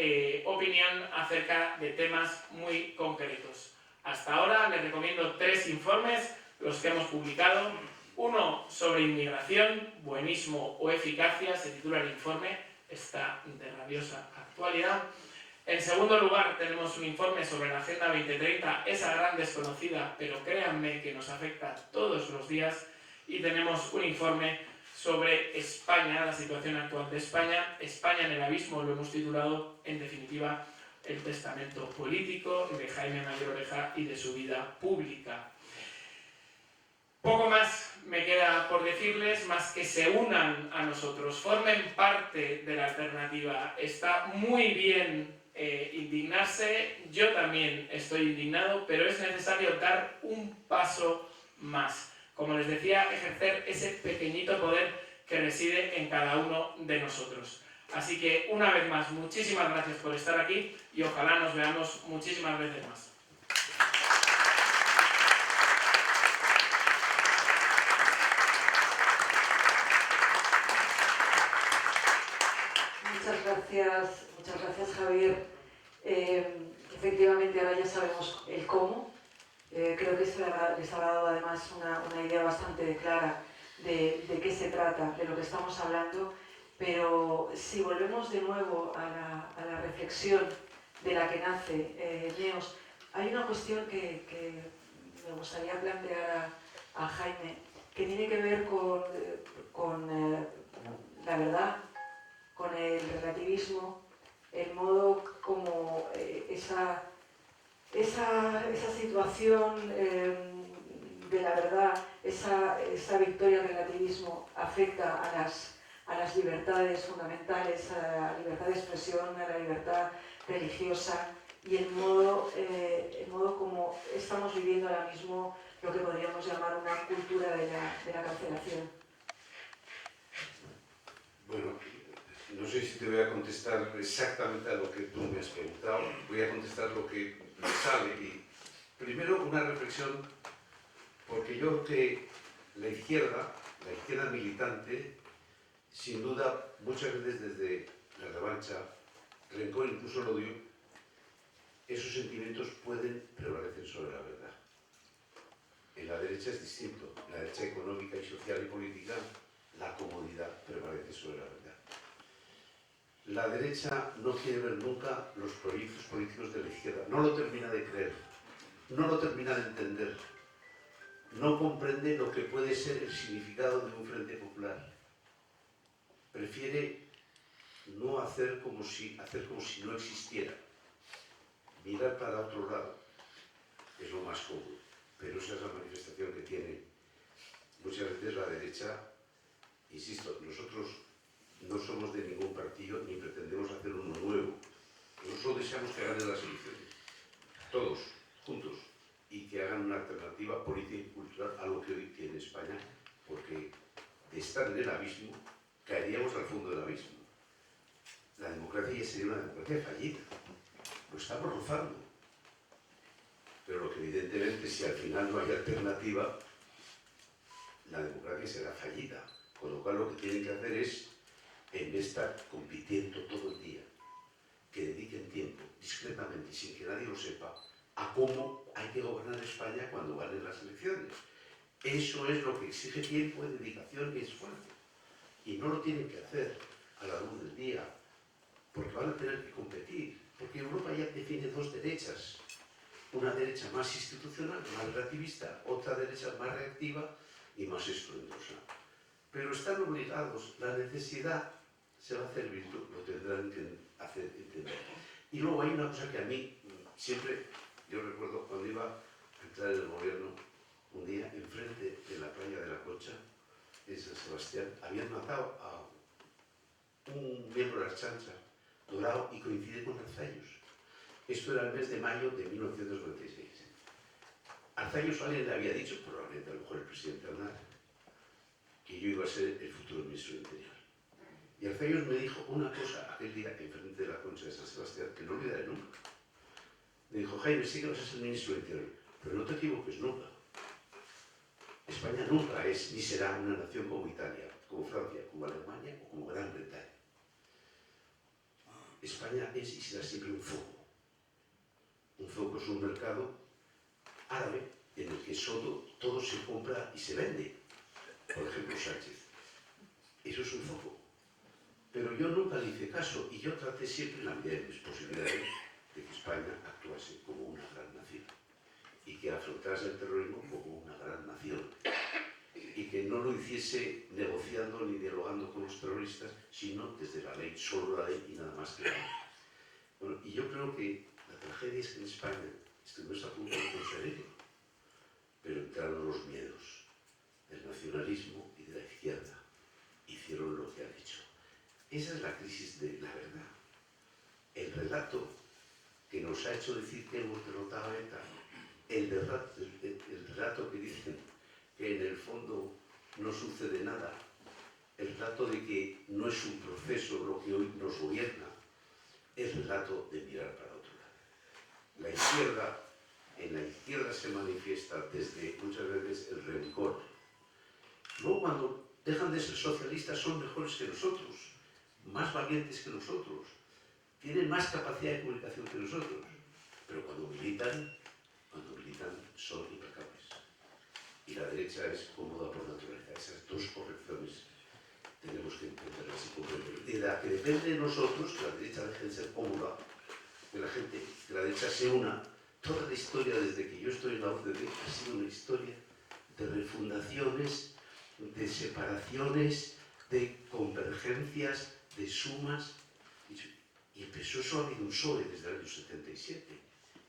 F: opinión acerca de temas muy concretos. Hasta ahora les recomiendo 3 informes, los que hemos publicado. Uno sobre inmigración, buenismo o eficacia, se titula el informe, está de rabiosa actualidad. En segundo lugar, tenemos un informe sobre la Agenda 2030, esa gran desconocida, pero créanme que nos afecta todos los días. Y tenemos un informe sobre España, la situación actual de España. España en el abismo, lo hemos titulado, en definitiva, el testamento político de Jaime Mayor Oreja y de su vida pública. Poco más me queda por decirles, más que se unan a nosotros, formen parte de la alternativa. Está muy bien indignarse, yo también estoy indignado, pero es necesario dar un paso más. Como les decía, ejercer ese pequeñito poder que reside en cada uno de nosotros. Así que, una vez más, muchísimas gracias por estar aquí y ojalá nos veamos muchísimas veces más.
C: Muchas gracias Javier. Efectivamente ahora ya sabemos el cómo. Creo que esto les habrá dado además una idea bastante clara de qué se trata, de lo que estamos hablando, pero si volvemos de nuevo a la reflexión de la que nace Neos, hay una cuestión que me gustaría plantear a Jaime, que tiene que ver con la verdad, con el relativismo, el modo como esa situación de la verdad, esa victoria del relativismo afecta a las libertades fundamentales, a la libertad de expresión, a la libertad religiosa y el modo como estamos viviendo ahora mismo lo que podríamos llamar una cultura de la cancelación.
D: Bueno, no sé sé si te voy a contestar exactamente a lo que tú me has preguntado, voy a contestar lo que me sale. Y primero una reflexión, porque yo creo que la izquierda militante, sin duda, muchas veces desde la revancha, rencor, incluso el odio, esos sentimientos pueden prevalecer sobre la verdad. En la derecha es distinto. En la derecha económica y social y política, la comodidad prevalece sobre la verdad. La derecha no quiere ver nunca los proyectos políticos de la izquierda. No lo termina de creer. No lo termina de entender. No comprende lo que puede ser el significado de un frente popular. Prefiere no hacer como si no existiera. Mirar para otro lado es lo más cómodo. Pero esa es la manifestación que tiene muchas veces la derecha. Insisto, nosotros no somos de ningún partido ni pretendemos hacer uno nuevo. Nosotros deseamos que ganen las elecciones, todos, juntos, y que hagan una alternativa política y cultural a lo que hoy tiene España, porque de estar en el abismo, caeríamos al fondo del abismo. La democracia ya sería una democracia fallida. Lo estamos rozando. Pero lo que evidentemente, si al final no hay alternativa, la democracia será fallida. Con lo cual lo que tienen que hacer es, en vez de estar compitiendo todo el día, que dediquen tiempo, discretamente, sin que nadie lo sepa, a cómo hay que gobernar España cuando ganen las elecciones. Eso es lo que exige tiempo, dedicación y esfuerzo. Y no lo tienen que hacer a la luz del día, porque van a tener que competir. Porque Europa ya define dos derechas. Una derecha más institucional, más relativista, otra derecha más reactiva y más estruendosa. Pero están obligados, la necesidad se va a hacer virtud, lo tendrán que hacer entender. Y luego hay una cosa que a mí siempre, yo recuerdo cuando iba a entrar en el gobierno, un día enfrente de la playa de la Concha, en San Sebastián, habían matado a un miembro de la Archancha, Dorado, y coincide con Arzayus. Esto era el mes de mayo de 1996. Arzayus alguien le había dicho, probablemente a lo mejor el presidente Aznar, que yo iba a ser el futuro ministro del Interior. Y Arzayus me dijo una cosa aquel día enfrente de la Concha de San Sebastián que no olvidaré nunca. Me dijo: Jaime, sí que vas a ser ministro del Interior, pero no te equivoques nunca. España nunca es ni será una nación como Italia, como Francia, como Alemania o como Gran Bretaña. España es y será siempre un foco. Un foco es un mercado árabe en el que todo se compra y se vende. Por ejemplo, Sánchez. Eso es un foco. Pero yo nunca le hice caso y yo traté siempre, en la medida de mis posibilidades, de que España actuase como una gran nación y que afrontase el terrorismo como una gran nación y que no lo hiciese negociando ni dialogando con los terroristas, sino desde la ley, solo la ley y nada más que la ley. Bueno, y yo creo que la tragedia es que en España estuvimos a punto de conseguirlo, pero entraron los miedos del nacionalismo y de la izquierda. Hicieron lo que han hecho. Esa es la crisis de la verdad. El relato que nos ha hecho decir que hemos derrotado a ETA, el relato que dicen que en el fondo no sucede nada, el relato de que no es un proceso lo que hoy nos gobierna, es el relato de mirar para otro lado. La izquierda, en la izquierda se manifiesta desde muchas veces el rencor. Luego, cuando dejan de ser socialistas, son mejores que nosotros, más valientes que nosotros, tienen más capacidad de comunicación que nosotros, pero cuando militan son implacables. Y la derecha es cómoda por naturaleza. Esas dos correcciones tenemos que entenderlas y comprenderlas. De la que depende de nosotros, que la derecha deje de ser cómoda, que la gente, que la derecha se una. Toda la historia, desde que yo estoy en la OCDE, ha sido una historia de refundaciones, de separaciones, de convergencias, de sumas. Y empezó eso, ha habido un PSOE desde el año 77.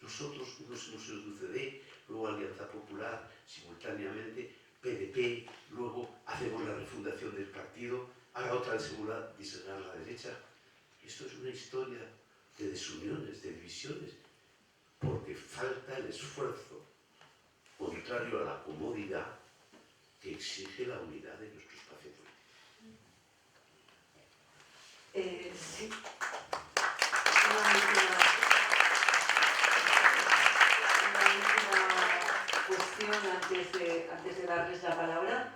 D: Nosotros nos hemos ido de UCD, luego Alianza Popular, simultáneamente, PDP, luego hacemos la refundación del partido, ahora otra vez se vuelve a diseñar la derecha. Esto es una historia de desuniones, de divisiones, porque falta el esfuerzo, contrario a la comodidad que exige la unidad de nuestro espacio político.
C: Sí. Una última cuestión antes de darles la palabra.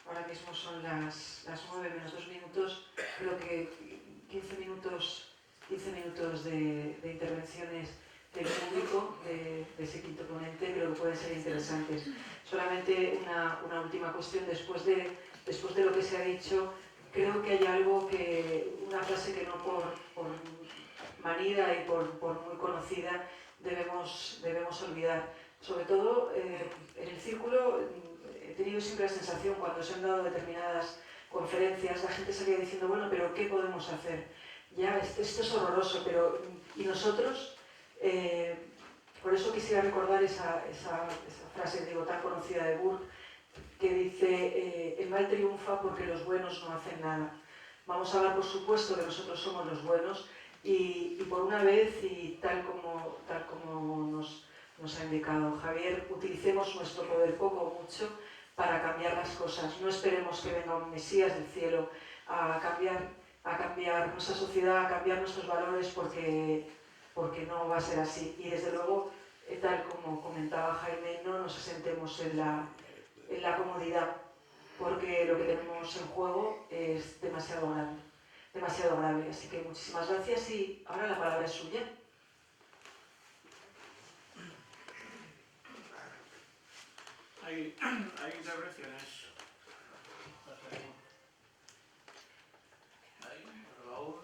C: Ahora mismo son las 9 menos 2 minutos. Creo que 15 minutos de intervenciones del público, de ese quinto ponente, creo que pueden ser interesantes. Solamente una última cuestión. Después de lo que se ha dicho, creo que hay algo una frase que no por manida y por muy conocida debemos olvidar. Sobre todo en el círculo he tenido siempre la sensación, cuando se han dado determinadas conferencias, la gente salía diciendo, bueno, pero ¿qué podemos hacer? Ya, esto es horroroso, pero ¿y nosotros? Por eso quisiera recordar esa frase, digo, tan conocida de Burke, que dice, el mal triunfa porque los buenos no hacen nada. Vamos a hablar, por supuesto, que nosotros somos los buenos y por una vez, y tal como nos ha indicado Javier, utilicemos nuestro poder poco o mucho para cambiar las cosas. No esperemos que venga un Mesías del cielo a cambiar nuestra sociedad, a cambiar nuestros valores, porque no va a ser así. Y desde luego, tal como comentaba Jaime, no nos asentemos en la comodidad, porque lo que tenemos en juego es demasiado grave. Así que muchísimas gracias y ahora la palabra es suya.
A: Hay intervenciones. Raúl.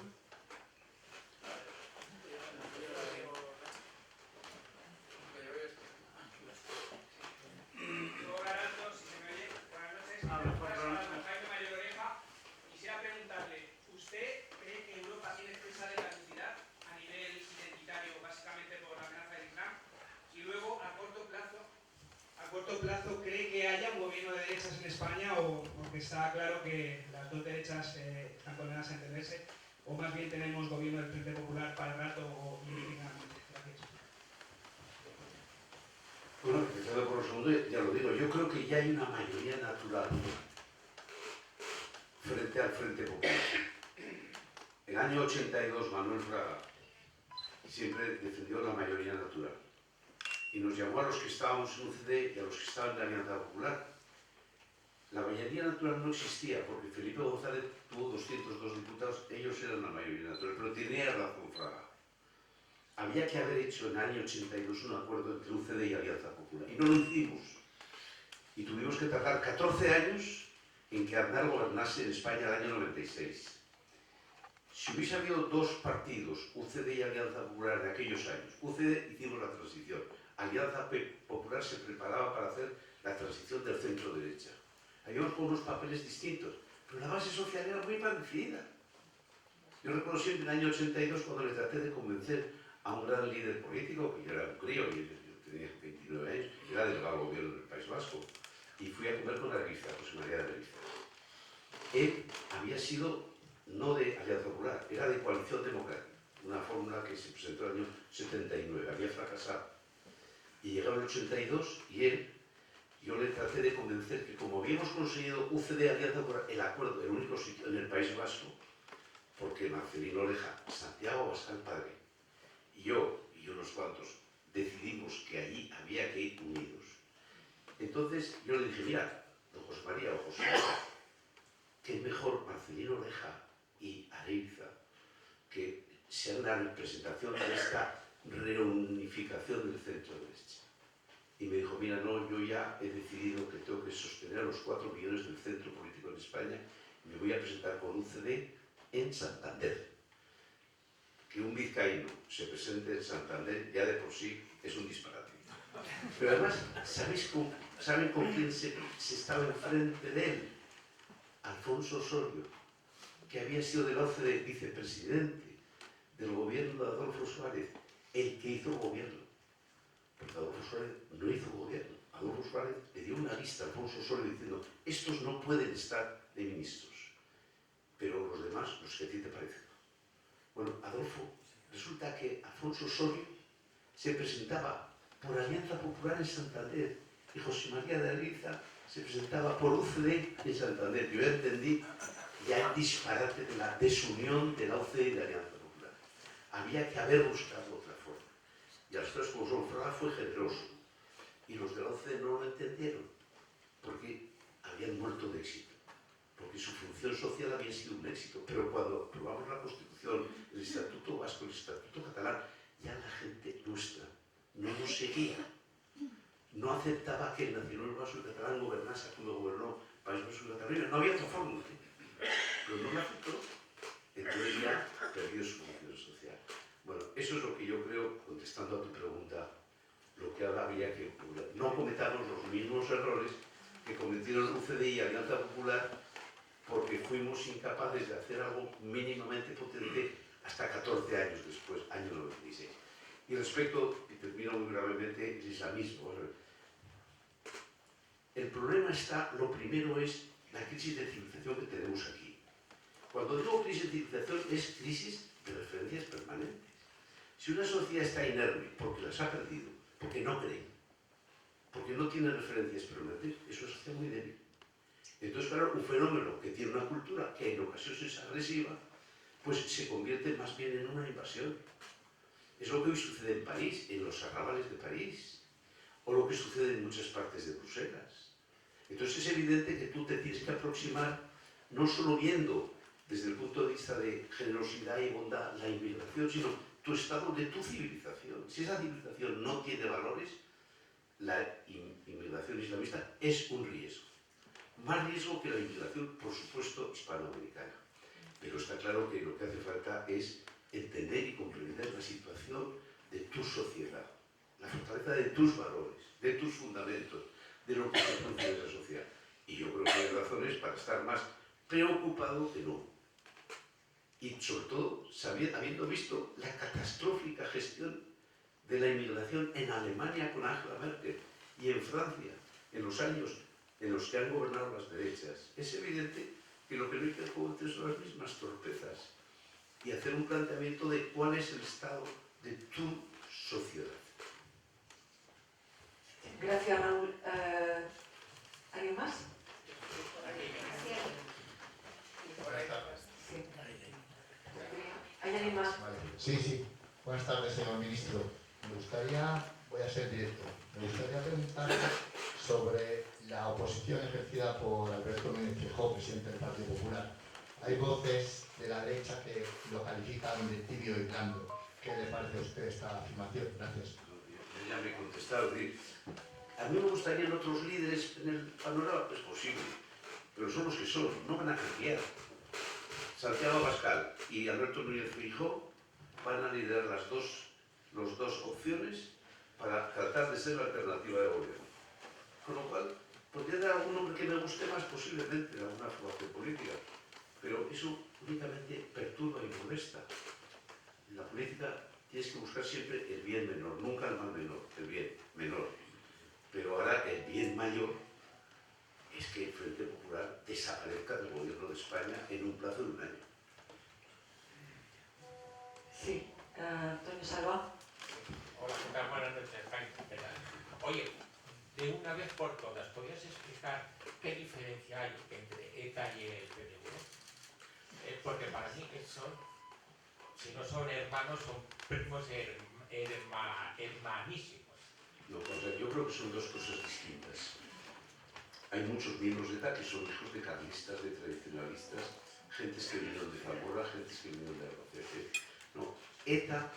G: Jaime Mayor Oreja, quisiera preguntarle, ¿usted cree que Europa tiene prisa de caducidad a nivel identitario, básicamente por la amenaza del Islam? Y luego, a corto plazo, ¿cree que haya un gobierno de derechas en España o porque está claro que las dos derechas están condenadas a entenderse? ¿O más bien tenemos gobierno del Frente Popular para el rato o indefinidamente? Gracias.
D: Bueno, empezando por lo segundo, ya lo digo, yo creo que ya hay una mayoría natural frente al Frente Popular. En el año 82, Manuel Fraga siempre defendió la mayoría natural y nos llamó a los que estábamos en UCD y a los que estaban en la Alianza Popular. La mayoría natural no existía porque Felipe González tuvo 202 diputados, ellos eran la mayoría natural, pero tenía razón Fraga. Había que haber hecho en el año 82 un acuerdo entre UCD y Alianza Popular y no lo hicimos. Y tuvimos que tardar 14 años en que Aznar gobernase en España el año 96. Si hubiese habido dos partidos, UCD y Alianza Popular, en aquellos años, UCD hicimos la transición, Alianza Popular se preparaba para hacer la transición del centro-derecha. Habíamos con unos papeles distintos, pero la base social era muy parecida. Yo recuerdo siempre en el año 82 cuando le traté de convencer a un gran líder político, que yo era un crío, yo tenía 29 años, era delegado al gobierno del País Vasco, y fui a comer con Ariza, José María de Ariza. Él había sido no de Alianza Popular, era de Coalición Democrática, una fórmula que se presentó en el año 79, había fracasado. Y llegaba el 82 y yo le traté de convencer que como habíamos conseguido UCD Alianza Popular, el acuerdo, el único sitio en el País Vasco, porque Marcelino Oreja, Santiago Abascal Padre, y yo y unos cuantos decidimos que allí había que ir unidos. Entonces yo le dije, mira, don José María o José María, que es mejor Marcelino Oreja y Areiza que sean la representación de esta reunificación del centro-derecha. Y me dijo, mira, no, yo ya he decidido que tengo que sostener a los 4 millones del centro político en España y me voy a presentar con UCD en Santander. Que un vizcaíno se presente en Santander ya de por sí es un disparate. Pero además, ¿saben con quién se estaba enfrente de él? Alfonso Osorio, que había sido de la OCDE vicepresidente del gobierno de Adolfo Suárez, el que hizo gobierno. Porque Adolfo Suárez no hizo gobierno. Adolfo Suárez le dio una lista a Alfonso Osorio diciendo, estos no pueden estar de ministros, pero los demás, los que a ti te parecen. Bueno, Adolfo, resulta que Alfonso Osorio se presentaba por Alianza Popular en Santander y José María de Ariza se presentaba por UCD en Santander. Yo ya entendí, ya disparate de la desunión de la UCD y de la Alianza Popular. Había que haber buscado otra forma. Y a las tres como son, Fraga fue generoso. Y los de la UCD no lo entendieron, porque habían muerto de éxito. Porque su función social había sido un éxito. Pero cuando aprobamos la Constitución, el Estatuto Vasco, el Estatuto Catalán, ya la gente nuestra no nos seguía. No aceptaba que el nacionalismo vasco y catalán gobernase como gobernó País Vasco y Cataluña. No había otra fórmula. Pero no lo aceptó. Entonces ya perdió su función social. Bueno, eso es lo que yo creo, contestando a tu pregunta, lo que ahora habría que ocurrir. No cometamos los mismos errores que cometieron UCD y Alianza Popular, porque fuimos incapaces de hacer algo mínimamente potente hasta 14 años después, año 96. Y respecto, y termino muy gravemente, el islamismo. El problema está, lo primero es la crisis de civilización que tenemos aquí. Cuando digo crisis de civilización, es crisis de referencias permanentes. Si una sociedad está inerme porque las ha perdido, porque no cree, porque no tiene referencias permanentes, es una sociedad muy débil. Entonces, claro, un fenómeno que tiene una cultura que en ocasiones es agresiva, pues se convierte más bien en una invasión. Es lo que hoy sucede en París, en los arrabales de París, o lo que sucede en muchas partes de Bruselas. Entonces es evidente que tú te tienes que aproximar no solo viendo desde el punto de vista de generosidad y bondad la inmigración, sino tu estado de tu civilización. Si esa civilización no tiene valores, la inmigración islamista es un riesgo. Más riesgo que la inmigración, por supuesto, hispanoamericana. Pero está claro que lo que hace falta es entender y comprender la situación de tu sociedad, la fortaleza de tus valores, de tus fundamentos, de lo que se produce en esa sociedad. Y yo creo que hay razones para estar más preocupado que no. Y sobre todo, habiendo visto la catastrófica gestión de la inmigración en Alemania con Angela Merkel y en Francia, en los años en los que han gobernado las derechas, es evidente que lo que no hay que cometer son las mismas torpezas y hacer un planteamiento de cuál es el estado de tu sociedad.
C: Gracias, Raúl. ¿Alguien más? Sí. ¿Hay alguien más?
H: Vale. Sí. Buenas tardes, señor ministro. Voy a ser directo, me gustaría preguntarle sobre la oposición ejercida por Alberto Núñez Feijóo, presidente del Partido Popular. Hay voces de la derecha que lo califican de tibio y blando. ¿Qué le parece a usted esta afirmación? Gracias.
D: Ya me he contestado. A mí me gustarían otros líderes en el panorama, es posible, pero son los que son, no van a cambiar. Santiago Abascal y Alberto Núñez Feijóo van a liderar las dos opciones para tratar de ser la alternativa de gobierno. Con lo cual, podría dar algún nombre que me guste más posiblemente en alguna formación política, pero eso únicamente perturba y molesta. En la política tienes que buscar siempre el bien menor, nunca el mal menor, el bien menor. Pero ahora el bien mayor es que el Frente Popular desaparezca del gobierno de España en un plazo de un año.
C: Sí. Antonio Salva.
I: Hola, ¿qué tal? Buenas noches, Jaime. ¿Qué tal? Oye, de una vez por todas, ¿podrías explicar qué diferencia hay entre ETA y el PNV? Porque para mí son, si no son hermanos, son primos hermanísimos.
D: No, o sea, yo creo que son dos cosas distintas. Hay muchos miembros de ETA que son hijos de carlistas, de tradicionalistas, gentes que vinieron de Zamora, gentes que vinieron de Albacete. No, ETA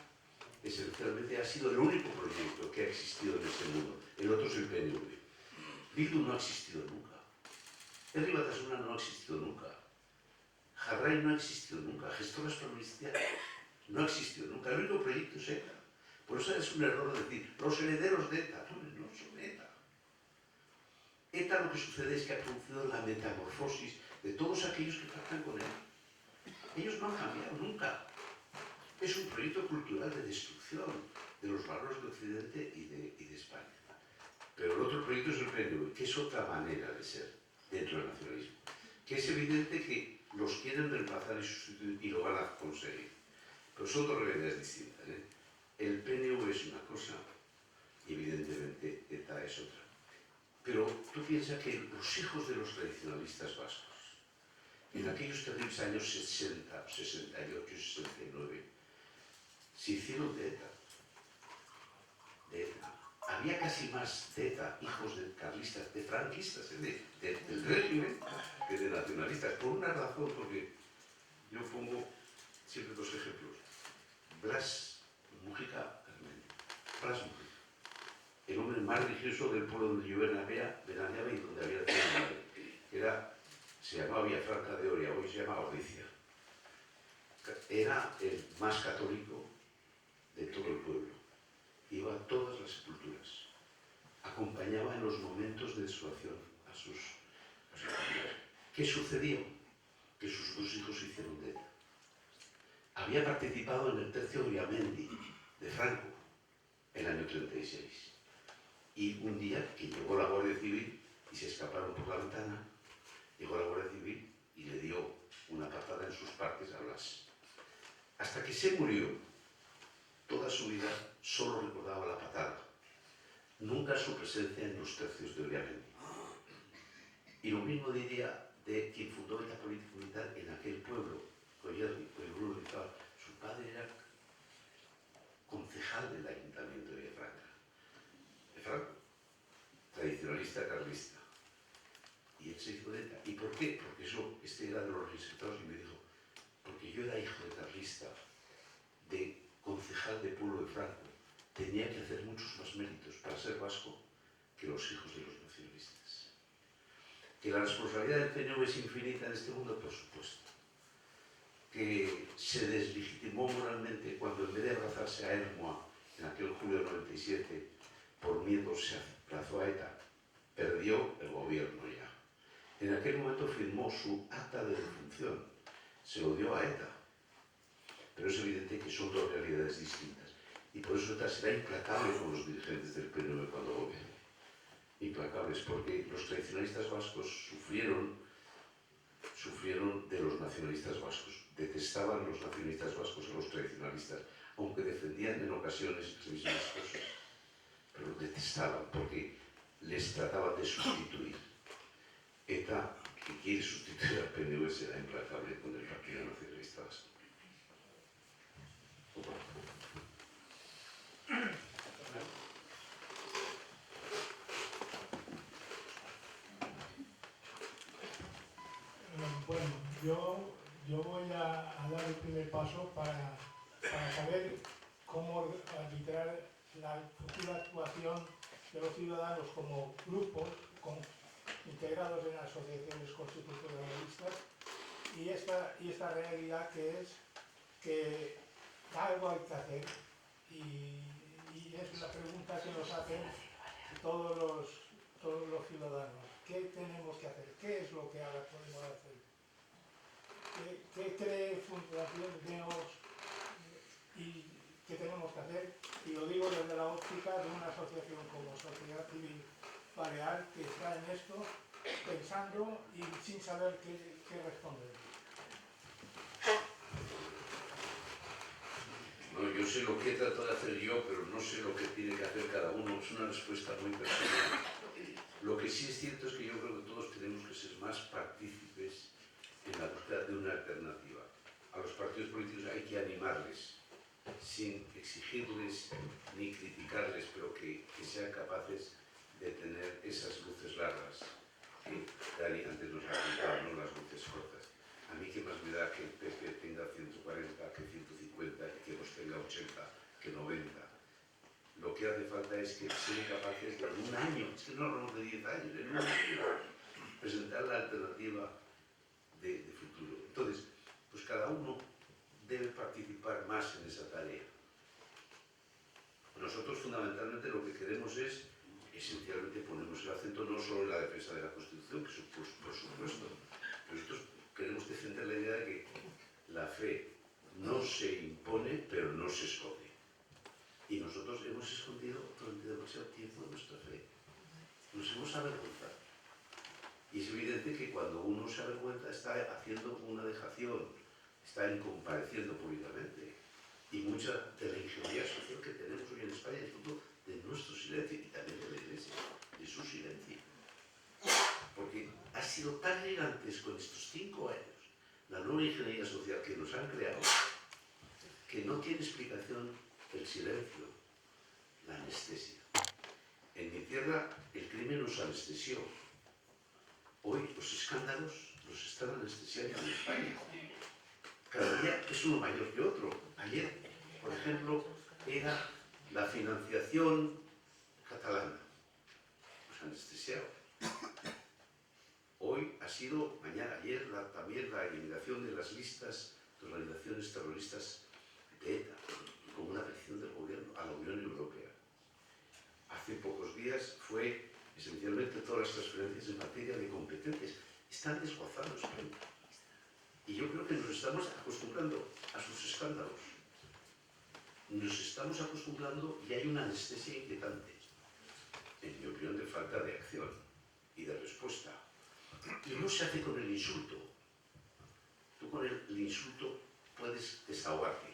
D: esencialmente ha sido el único proyecto que ha existido en este mundo. El otro es el PNV. Bildu no ha existido nunca. Herri Batasuna no ha existido nunca. Jarray no ha existido nunca. Gestoras por Amnistía no ha existido nunca. El único proyecto es ETA. Por eso es un error decir, los herederos de ETA. No son ETA. ETA lo que sucede es que ha producido la metamorfosis de todos aquellos que pactan con él. Ellos no han cambiado nunca. Es un proyecto cultural de destrucción de los valores de Occidente y de España. Pero el otro proyecto es el PNV, que es otra manera de ser dentro del nacionalismo. Que es evidente que los quieren reemplazar y sustituir y lo van a conseguir. Pero son dos realidades distintas. El PNV es una cosa y evidentemente ETA es otra. Pero tú piensas que los hijos de los tradicionalistas vascos, En aquellos terribles años 60, 68, 69, se hicieron de ETA. Había casi más de ETA, hijos de carlistas, de franquistas, del régimen, que de nacionalistas. Por una razón, porque yo pongo siempre dos ejemplos. Blas Mujica Carmen. Blas Mujica, el hombre más religioso del pueblo donde yo veraneaba y donde había nacido mi madre. Se llamaba Villafranca de Oria, hoy se llama Ordicia. Era el más católico de todo el pueblo. Iba a todas las sepulturas. Acompañaba en los momentos de desolación a sus familiares. ¿Qué sucedió? Que sus dos hijos se hicieron de ETA. Había participado en el tercio de Oriamendi, de Franco, el año 36. Y un día que llegó la Guardia Civil y se escaparon por la ventana, llegó la Guardia Civil y le dio una patada en sus partes a Blas. Hasta que se murió, toda su vida solo recordaba la patada, nunca su presencia en los tercios de Oriamendi. Y lo mismo diría de quien fundó la política militar en aquel pueblo, Goyerri, su padre era concejal del Ayuntamiento de Villafranca. De Franco, tradicionalista carlista. Y él se hizo de ETA. ¿Y por qué? Porque este era de los registrados y me dijo, porque yo era hijo de carlista, de concejal de pueblo de Franco, tenía que hacer muchos más méritos para ser vasco que los hijos de los nacionalistas. Que la responsabilidad del PNV es infinita en este mundo, por supuesto. Que se deslegitimó moralmente cuando en vez de abrazarse a Ermoa en aquel julio del 97, por miedo se abrazó a ETA, perdió el gobierno ya. En aquel momento firmó su acta de defunción, se lo dio a ETA. Pero es evidente que son dos realidades distintas. Y por eso ETA será implacable con los dirigentes del PNV cuando gobierne. Implacables, porque los tradicionalistas vascos sufrieron de los nacionalistas vascos. Detestaban los nacionalistas vascos a los tradicionalistas, aunque defendían en ocasiones las mismas cosas. Pero detestaban porque les trataban de sustituir. ETA, que quiere sustituir al PNV, será implacable con el Partido Nacionalista Vasco.
J: Bueno, yo voy a dar el primer paso para saber cómo arbitrar la futura actuación de los ciudadanos como grupos integrados en asociaciones constitucionalistas y esta realidad que es que algo hay que hacer y es la pregunta que nos hacen todos los ciudadanos. ¿Qué tenemos que hacer? ¿Qué es lo que ahora podemos hacer? ¿Qué cree Fundación Neos y qué tenemos que hacer? Y lo digo desde la óptica de una asociación como Sociedad Civil Balear que está en esto pensando y sin saber qué responder.
D: No, yo sé lo que he tratado de hacer yo, pero no sé lo que tiene que hacer cada uno. Es una respuesta muy personal. Lo que sí es cierto es que yo creo que todos tenemos que ser más partícipes en la búsqueda de una alternativa. A los partidos políticos hay que animarles, sin exigirles ni criticarles, pero que sean capaces de tener esas luces largas que Dani antes nos ha contado, ¿no? Las luces cortas. A mí qué más me da que el PP tenga 140, que 150, y que nos tenga 80, que 90. Lo que hace falta es que sean capaces de en un año, es que no hablamos de 10 años, en un año, presentar la alternativa de futuro. Entonces, pues cada uno debe participar más en esa tarea. Nosotros fundamentalmente lo que queremos es, esencialmente ponemos el acento no solo en la defensa de la Constitución, que es por supuesto, pero nosotros queremos defender la idea de que la fe no se impone, pero no se esconde. Y nosotros hemos escondido durante demasiado tiempo nuestra fe. Nos hemos avergonzado. Y es evidente que cuando uno se avergüenza está haciendo una dejación, está incompareciendo públicamente. Y mucha de la ingeniería social que tenemos hoy en España es fruto de nuestro silencio y también de la Iglesia, de su silencio. Porque ha sido tan gigantesco en estos 5 años la nueva ingeniería social que nos han creado, que no tiene explicación el silencio, la anestesia. En mi tierra el crimen nos anestesió. Hoy los escándalos los están anestesiando en España. Cada día es uno mayor que otro. Ayer, por ejemplo, era la financiación catalana. Nos anestesiado. Hoy ha sido, mañana, ayer, también la eliminación de las listas de organizaciones terroristas de ETA, como una petición del gobierno a la Unión Europea. Hace pocos días fue esencialmente todas las transferencias en materia de competencias. Están desguazando España. Y yo creo que nos estamos acostumbrando a sus escándalos. Nos estamos acostumbrando y hay una anestesia inquietante, en mi opinión, de falta de acción y de respuesta. Y no se hace con el insulto. Tú con el insulto puedes desahogarte,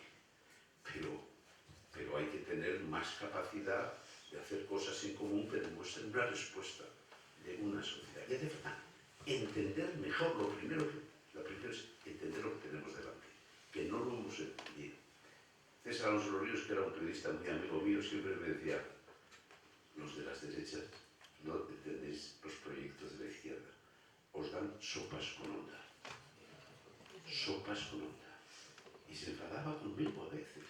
D: pero hay que tener más capacidad de hacer cosas en común que demuestren una respuesta de una sociedad. Y hace falta entender mejor, lo primero es entender lo que tenemos delante, que no lo hemos entendido. César Alonso Ríos, que era un periodista muy amigo mío, siempre me decía: los de las derechas no entendéis los proyectos de la izquierda, os dan sopas con onda. Sopas con onda. Y se enfadaba conmigo a veces.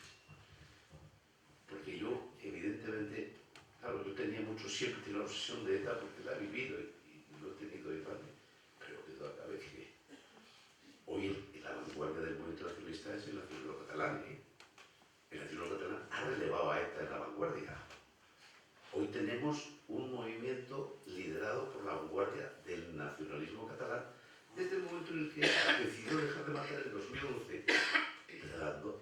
D: Porque yo, evidentemente, claro, yo tenía siempre tenía la obsesión de ETA porque la he vivido y lo he tenido de padre, pero que toda vez que hoy la vanguardia del movimiento nacionalista es el nacionalismo catalán, ¿eh? El nacionalismo catalán ha relevado a ETA en la vanguardia. Hoy tenemos un movimiento liderado por la vanguardia del nacionalismo catalán desde el momento en el que decidió dejar de matar en 2011,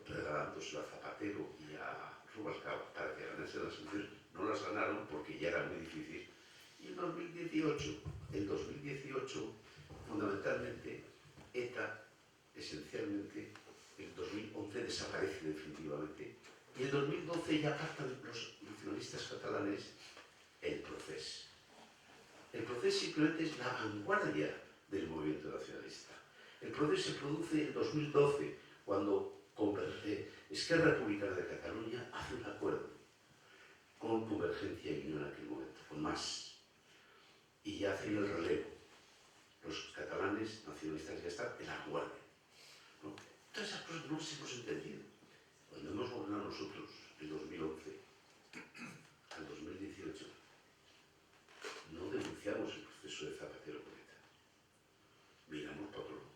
D: regalándose a Zapatero y a Rubalcaba para que ganase las elecciones. No las ganaron porque ya era muy difícil. Y en 2018, fundamentalmente, ETA, esencialmente, en 2011 desaparece definitivamente. Y en 2012 ya pactan los nacionalistas catalanes el Procés. El Procés simplemente es la vanguardia del movimiento nacionalista. El Procés se produce en 2012, cuando Esquerra Republicana de Cataluña hace un acuerdo con Convergencia y Unión en aquel momento, con Mas, y ya hacen el relevo. Los catalanes nacionalistas ya están en la vanguardia, ¿no? Todas esas cosas no las hemos entendido. Cuando hemos gobernado nosotros, del 2011 al 2018, no denunciamos el proceso de Zapatero con ETA. Miramos para otro lado.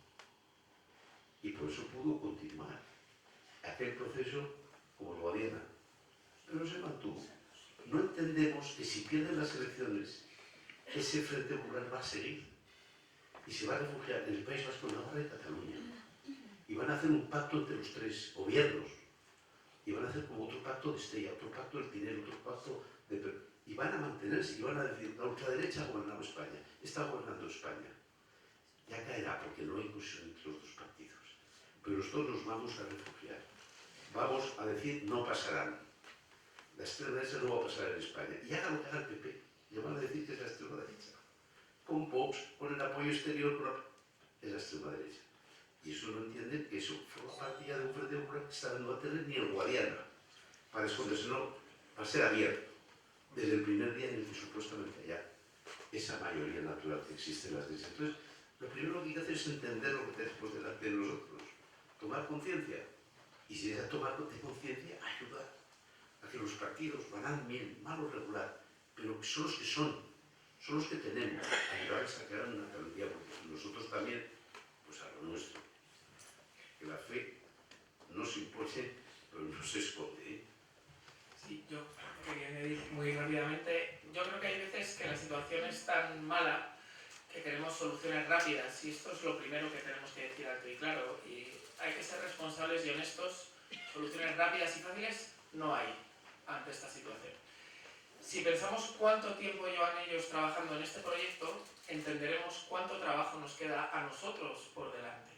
D: Y por eso pudo continuar aquel proceso como el Guadiana, pero se mantuvo. No entendemos que si pierden las elecciones, ese Frente Popular va a seguir y se va a refugiar en el País Vasco, en Navarra y Cataluña. Y van a hacer un pacto entre los tres gobiernos. Y van a hacer como otro pacto de Estella, otro pacto del Pinel, otro pacto de... Y van a mantenerse y van a decir: la ultraderecha ha gobernado España, está gobernando España. Ya caerá porque no hay inclusión entre los dos partidos. Pero nosotros nos vamos a refugiar. Vamos a decir: no pasarán. La extrema derecha no va a pasar en España. Y haga lo que haga el PP. Le van a decir que es la extrema derecha. Con Vox, con el apoyo exterior, es la extrema derecha. Y eso no entienden que eso forma parte ya de un Frente Popular que está no va a tener ni el Guadiana para esconderse, no, va a ser abierto desde el primer día en el que supuestamente haya esa mayoría natural que existe en las derechas. Entonces, lo primero que hay que hacer es entender lo que tenemos delante de nosotros, tomar conciencia, y si esa toma de conciencia, ayudar a que los partidos van bien, mal o regular, pero que son los que son los que tenemos, ayudarles a crear una alternativa, porque nosotros también, pues a lo nuestro. Que la fe no se impone, pero no se esconde, ¿eh?
F: Sí, yo quería añadir muy rápidamente. Yo creo que hay veces que la situación es tan mala que queremos soluciones rápidas, y esto es lo primero que tenemos que decir alto y claro. Y hay que ser responsables y honestos. Soluciones rápidas y fáciles no hay ante esta situación. Si pensamos cuánto tiempo llevan ellos trabajando en este proyecto, entenderemos cuánto trabajo nos queda a nosotros por delante.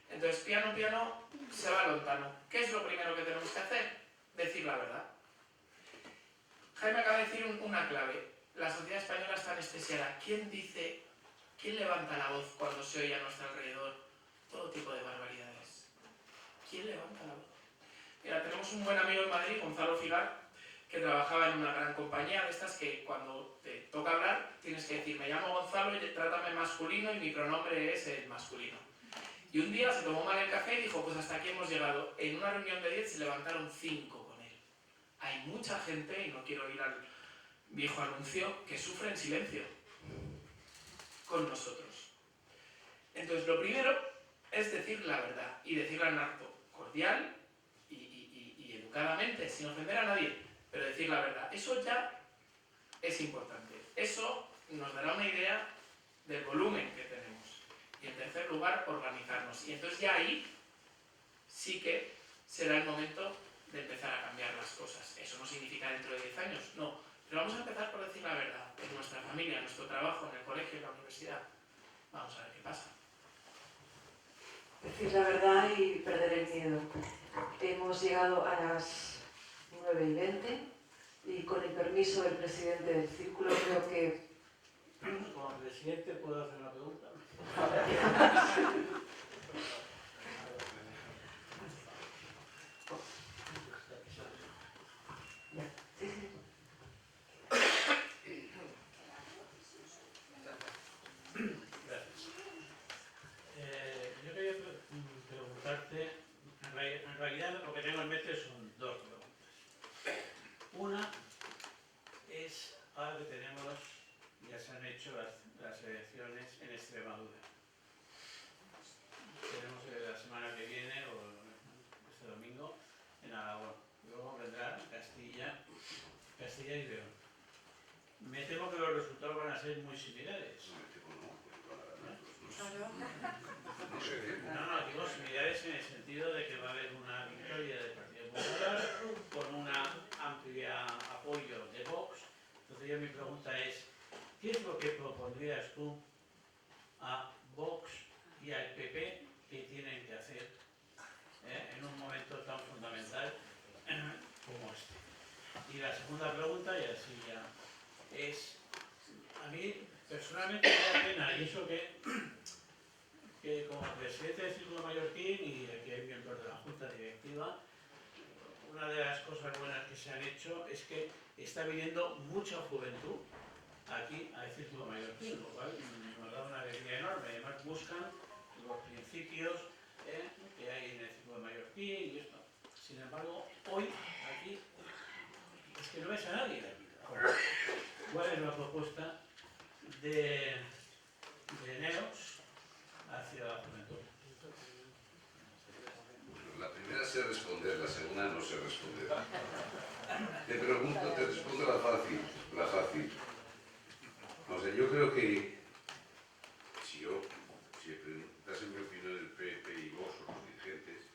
F: Entonces, piano, piano, se va lontano. ¿Qué es lo primero que tenemos que hacer? Decir la verdad. Jaime acaba de decir una clave. La sociedad española está anestesiada. ¿Quién levanta la voz cuando se oye a nuestro alrededor todo tipo de barbaridades. ¿Quién levanta la voz? Mira, tenemos un buen amigo en Madrid, Gonzalo Figar, que trabajaba en una gran compañía de estas que cuando te toca hablar tienes que decir, me llamo Gonzalo y trátame masculino y mi pronombre es el masculino. Y un día se tomó mal el café y dijo, pues hasta aquí hemos llegado. En una reunión de 10 se levantaron 5 con él. Hay mucha gente, y no quiero ir al viejo anuncio, que sufre en silencio con nosotros. Entonces, lo primero es decir la verdad, y decirla en acto cordial y educadamente, sin ofender a nadie, pero decir la verdad. Eso ya es importante. Eso nos dará una idea del volumen que tenemos. Y en tercer lugar, organizarnos. Y entonces ya ahí sí que será el momento de empezar a cambiar las cosas. Eso no significa dentro de 10 años, no. Pero vamos a empezar por decir la verdad. En nuestra familia, en nuestro trabajo, en el colegio, en la universidad. Vamos a ver qué pasa.
C: Decir la verdad y perder el miedo. Hemos llegado a las 9:20 y con el permiso del presidente del círculo creo que...
A: Como presidente, ¿puedo hacer una pregunta? Gracias. Yo quería preguntarte, en realidad lo que tengo en mente son dos preguntas. Una es, ahora que tenemos, ya se han hecho las elecciones en Extremadura. Tenemos la semana que viene, o este domingo, en Aragón. Luego vendrá Castilla y León. Me temo que los resultados van a ser muy similares. No, digo similares en el sentido de que va a haber una victoria del Partido Popular con un amplio apoyo de Vox. Entonces yo mi pregunta es, ¿qué es lo que propondrías tú a Vox y al PP que tienen que hacer en un momento tan fundamental como este? Y la segunda pregunta, y así ya, es, a mí personalmente me da pena, y eso que como presidente del Círculo Mallorquín y aquí hay miembros de la Junta Directiva, una de las cosas buenas que se han hecho es que está viniendo mucha juventud aquí al Círculo Mallorquín, lo cual nos da una alegría enorme. Además buscan los principios que hay en el Círculo Mallorquín y esto. Sin embargo, hoy aquí es que no ves a nadie. ¿Cuál es la propuesta de Neox hacia la juventud?
D: La primera sé responder, la segunda no sé responder. Te respondo la fácil. O sea, yo creo que si me preguntasen mi opinión del PP y vos o los dirigentes,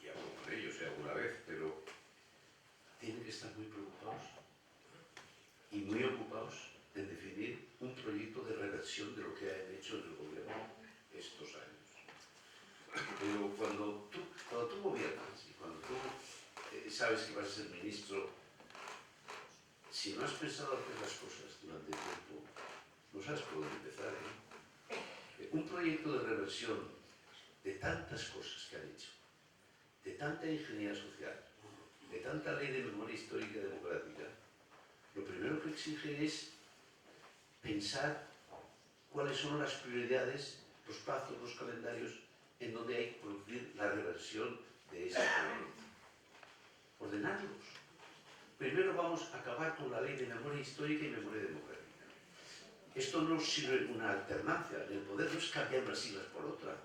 D: y hablo con ellos alguna vez, pero tienen que estar muy preocupados y muy ocupados en definir un proyecto de reversión de lo que han hecho en el gobierno estos años. Pero cuando tú gobiernas y cuando tú sabes que vas a ser ministro, si no has pensado hacer las cosas durante tiempo, no sabes por dónde empezar. Un proyecto de reversión de tantas cosas que han hecho, de tanta ingeniería social, de tanta ley de memoria histórica y democrática, lo primero que exige es pensar cuáles son las prioridades, los plazos, los calendarios en donde hay que producir la reversión de ese proyecto. Ordenarlos. Primero vamos a acabar con la ley de memoria histórica y memoria democrática. Esto no sirve una alternancia. El poder no es cambiar unas siglas por otras.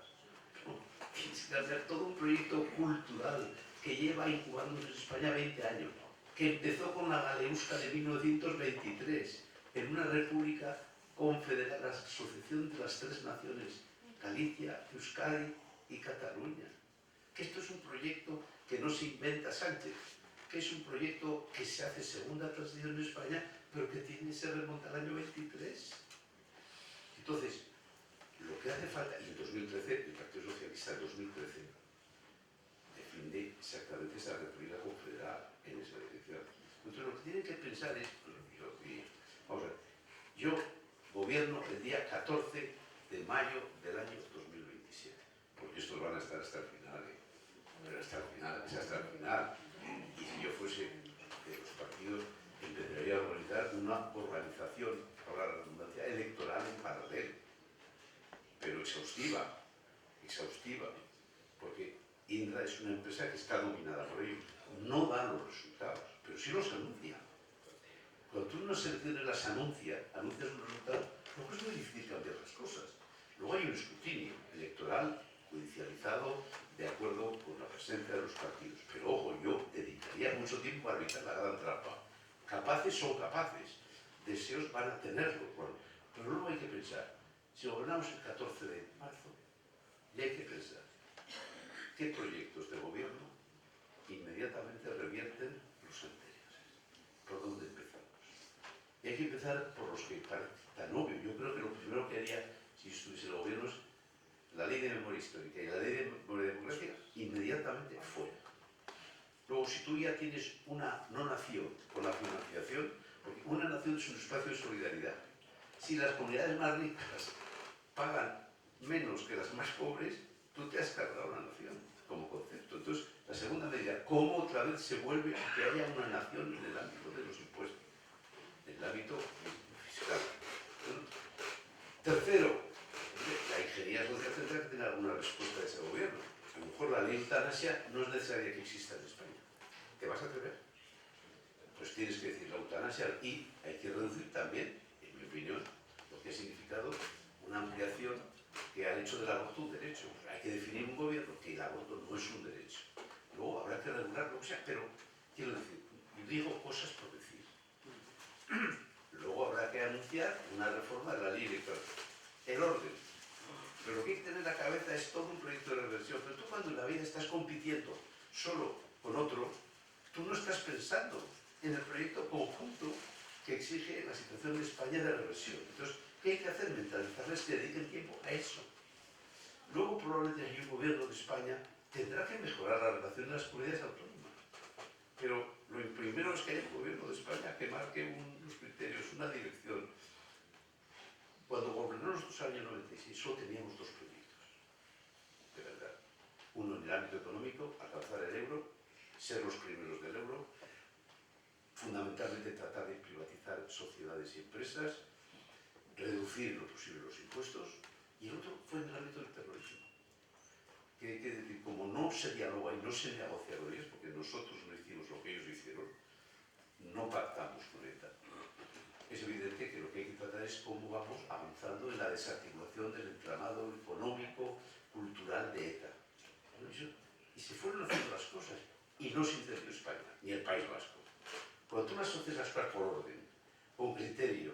D: No, tienes que cambiar todo un proyecto cultural que lleva incubándose en España 20 años, que empezó con la Galeusca de 1923, en una república confederada, la asociación de las tres naciones, Galicia, Euskadi y Cataluña. Que esto es un proyecto que no se inventa Sánchez, que es un proyecto que se hace segunda transición en España, pero que tiene que ser remontar al año 23. Entonces, lo que hace falta, y en 2013, el Partido Socialista en 2013 defiende exactamente esa república confederada en esa dirección. Entonces, lo que tienen que pensar es, vamos a ver, yo gobierno el día 14 de mayo del año 2027, porque hasta el final, pero hasta el final, es hasta el final. Y si yo fuese de los partidos, empezaría a organizar una organización, ahora la redundancia, electoral en paralelo, pero exhaustiva, porque Indra es una empresa que está dominada por ellos. No da los resultados, pero sí los anuncia. Cuando tú en unas elecciones las anuncias un resultado, luego es muy difícil cambiar las cosas. Luego hay un escrutinio electoral judicializado de acuerdo con la presencia de los partidos. Pero ojo, yo dedicaría mucho tiempo a evitar la gran trampa. Capaces son capaces, deseos van a tenerlo. Bueno, pero luego hay que pensar, si gobernamos el 14 de marzo, y hay que pensar qué proyectos de gobierno inmediatamente revierten los anteriores. ¿Por dónde empezamos? Y hay que empezar por los que parecen tan obvio. Yo creo que lo primero que haría si estuviese el gobierno es la ley de memoria histórica y la ley de memoria democrática inmediatamente fuera. Luego, si tú ya tienes una no nación con la financiación, porque una nación es un espacio de solidaridad. Si las comunidades más ricas pagan menos que las más pobres, tú te has cargado una nación como concepto. Entonces, la segunda medida, ¿cómo otra vez se vuelve a que haya una nación en el ámbito de los impuestos? En el ámbito fiscal. Tercero, la ingeniería social tendrá que tener alguna respuesta de ese gobierno. A lo mejor la ley de eutanasia no es necesaria que exista en España. ¿Te vas a atrever? Pues tienes que decir la eutanasia y hay que reducir también, en mi opinión, lo que ha significado una ampliación que ha hecho del aborto un derecho. Hay que definir un gobierno que el aborto no es un derecho. Luego habrá que regularlo, o sea, pero quiero decir, digo cosas por decir. Luego habrá que anunciar una reforma de la ley electoral. El orden. Pero lo que hay que tener en la cabeza es todo un proyecto de reversión. Pero tú cuando en la vida estás compitiendo solo con otro, tú no estás pensando en el proyecto conjunto que exige la situación de España de reversión. Entonces, ¿qué hay que hacer? Mentalizarles que dediquen tiempo a eso. Luego probablemente hay un gobierno de España tendrá que mejorar la relación de las comunidades autónomas. Pero lo primero es que haya un gobierno de España que marque unos criterios, una dirección. Cuando gobernamos nosotros en el año 96 solo teníamos dos proyectos, de verdad. Uno en el ámbito económico, alcanzar el euro, ser los primeros del euro, fundamentalmente tratar de privatizar sociedades y empresas, reducir en lo posible los impuestos, y el otro fue en el ámbito del terrorismo. Que hay que decir, como no se dialoga y no se negocia con ellos, porque nosotros no hicimos lo que ellos hicieron, no pactamos con ETA. Es evidente que lo que hay que tratar es cómo vamos avanzando en la desarticulación del entramado económico, cultural de ETA. Y se fueron haciendo las cosas, y no se incendió España, ni el País Vasco. Cuando tú las asocias las cosas por orden, con criterio,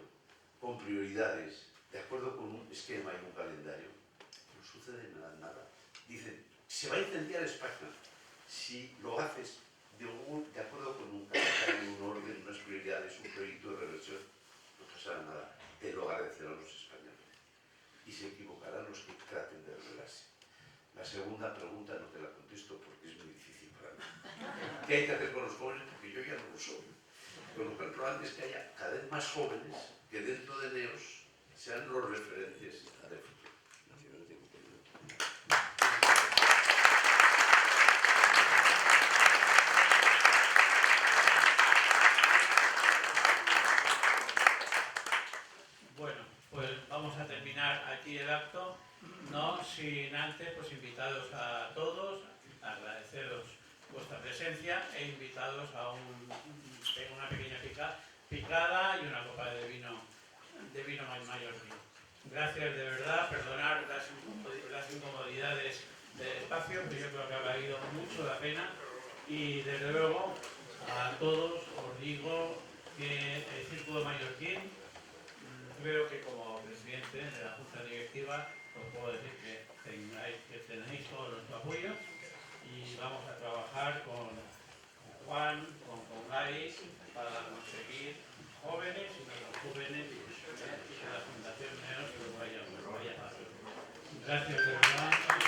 D: con prioridades, de acuerdo con un esquema y un calendario, no sucede nada. Dicen, se va a incendiar España si lo haces de acuerdo con un calendario, un orden, unas prioridades, un proyecto de reversión, no pasará nada. Te lo agradecerán los españoles. Y se equivocarán los que traten de revelarse. La segunda pregunta no te la contesto porque es muy difícil para mí. ¿Qué hay que hacer con los jóvenes? Porque yo ya no lo soy. Con lo cual, probablemente es que haya cada vez más jóvenes que dentro de NEOS sean los referentes del futuro.
A: Bueno, pues vamos a terminar aquí el acto, no sin antes pues invitaros a todos, agradeceros vuestra presencia e invitados a una pequeña picada y una copa de vino mallorquín. Gracias de verdad, perdonar las incomodidades del espacio, que yo creo que ha valido mucho la pena, y desde luego a todos os digo que el Círculo Mallorquín, creo que como presidente de la Junta Directiva os puedo decir que tenéis todo nuestro apoyo y vamos a trabajar con Juan, con Gary, para conseguir jóvenes y que los jóvenes y que la Fundación NEOS vaya a paso. Gracias de verdad.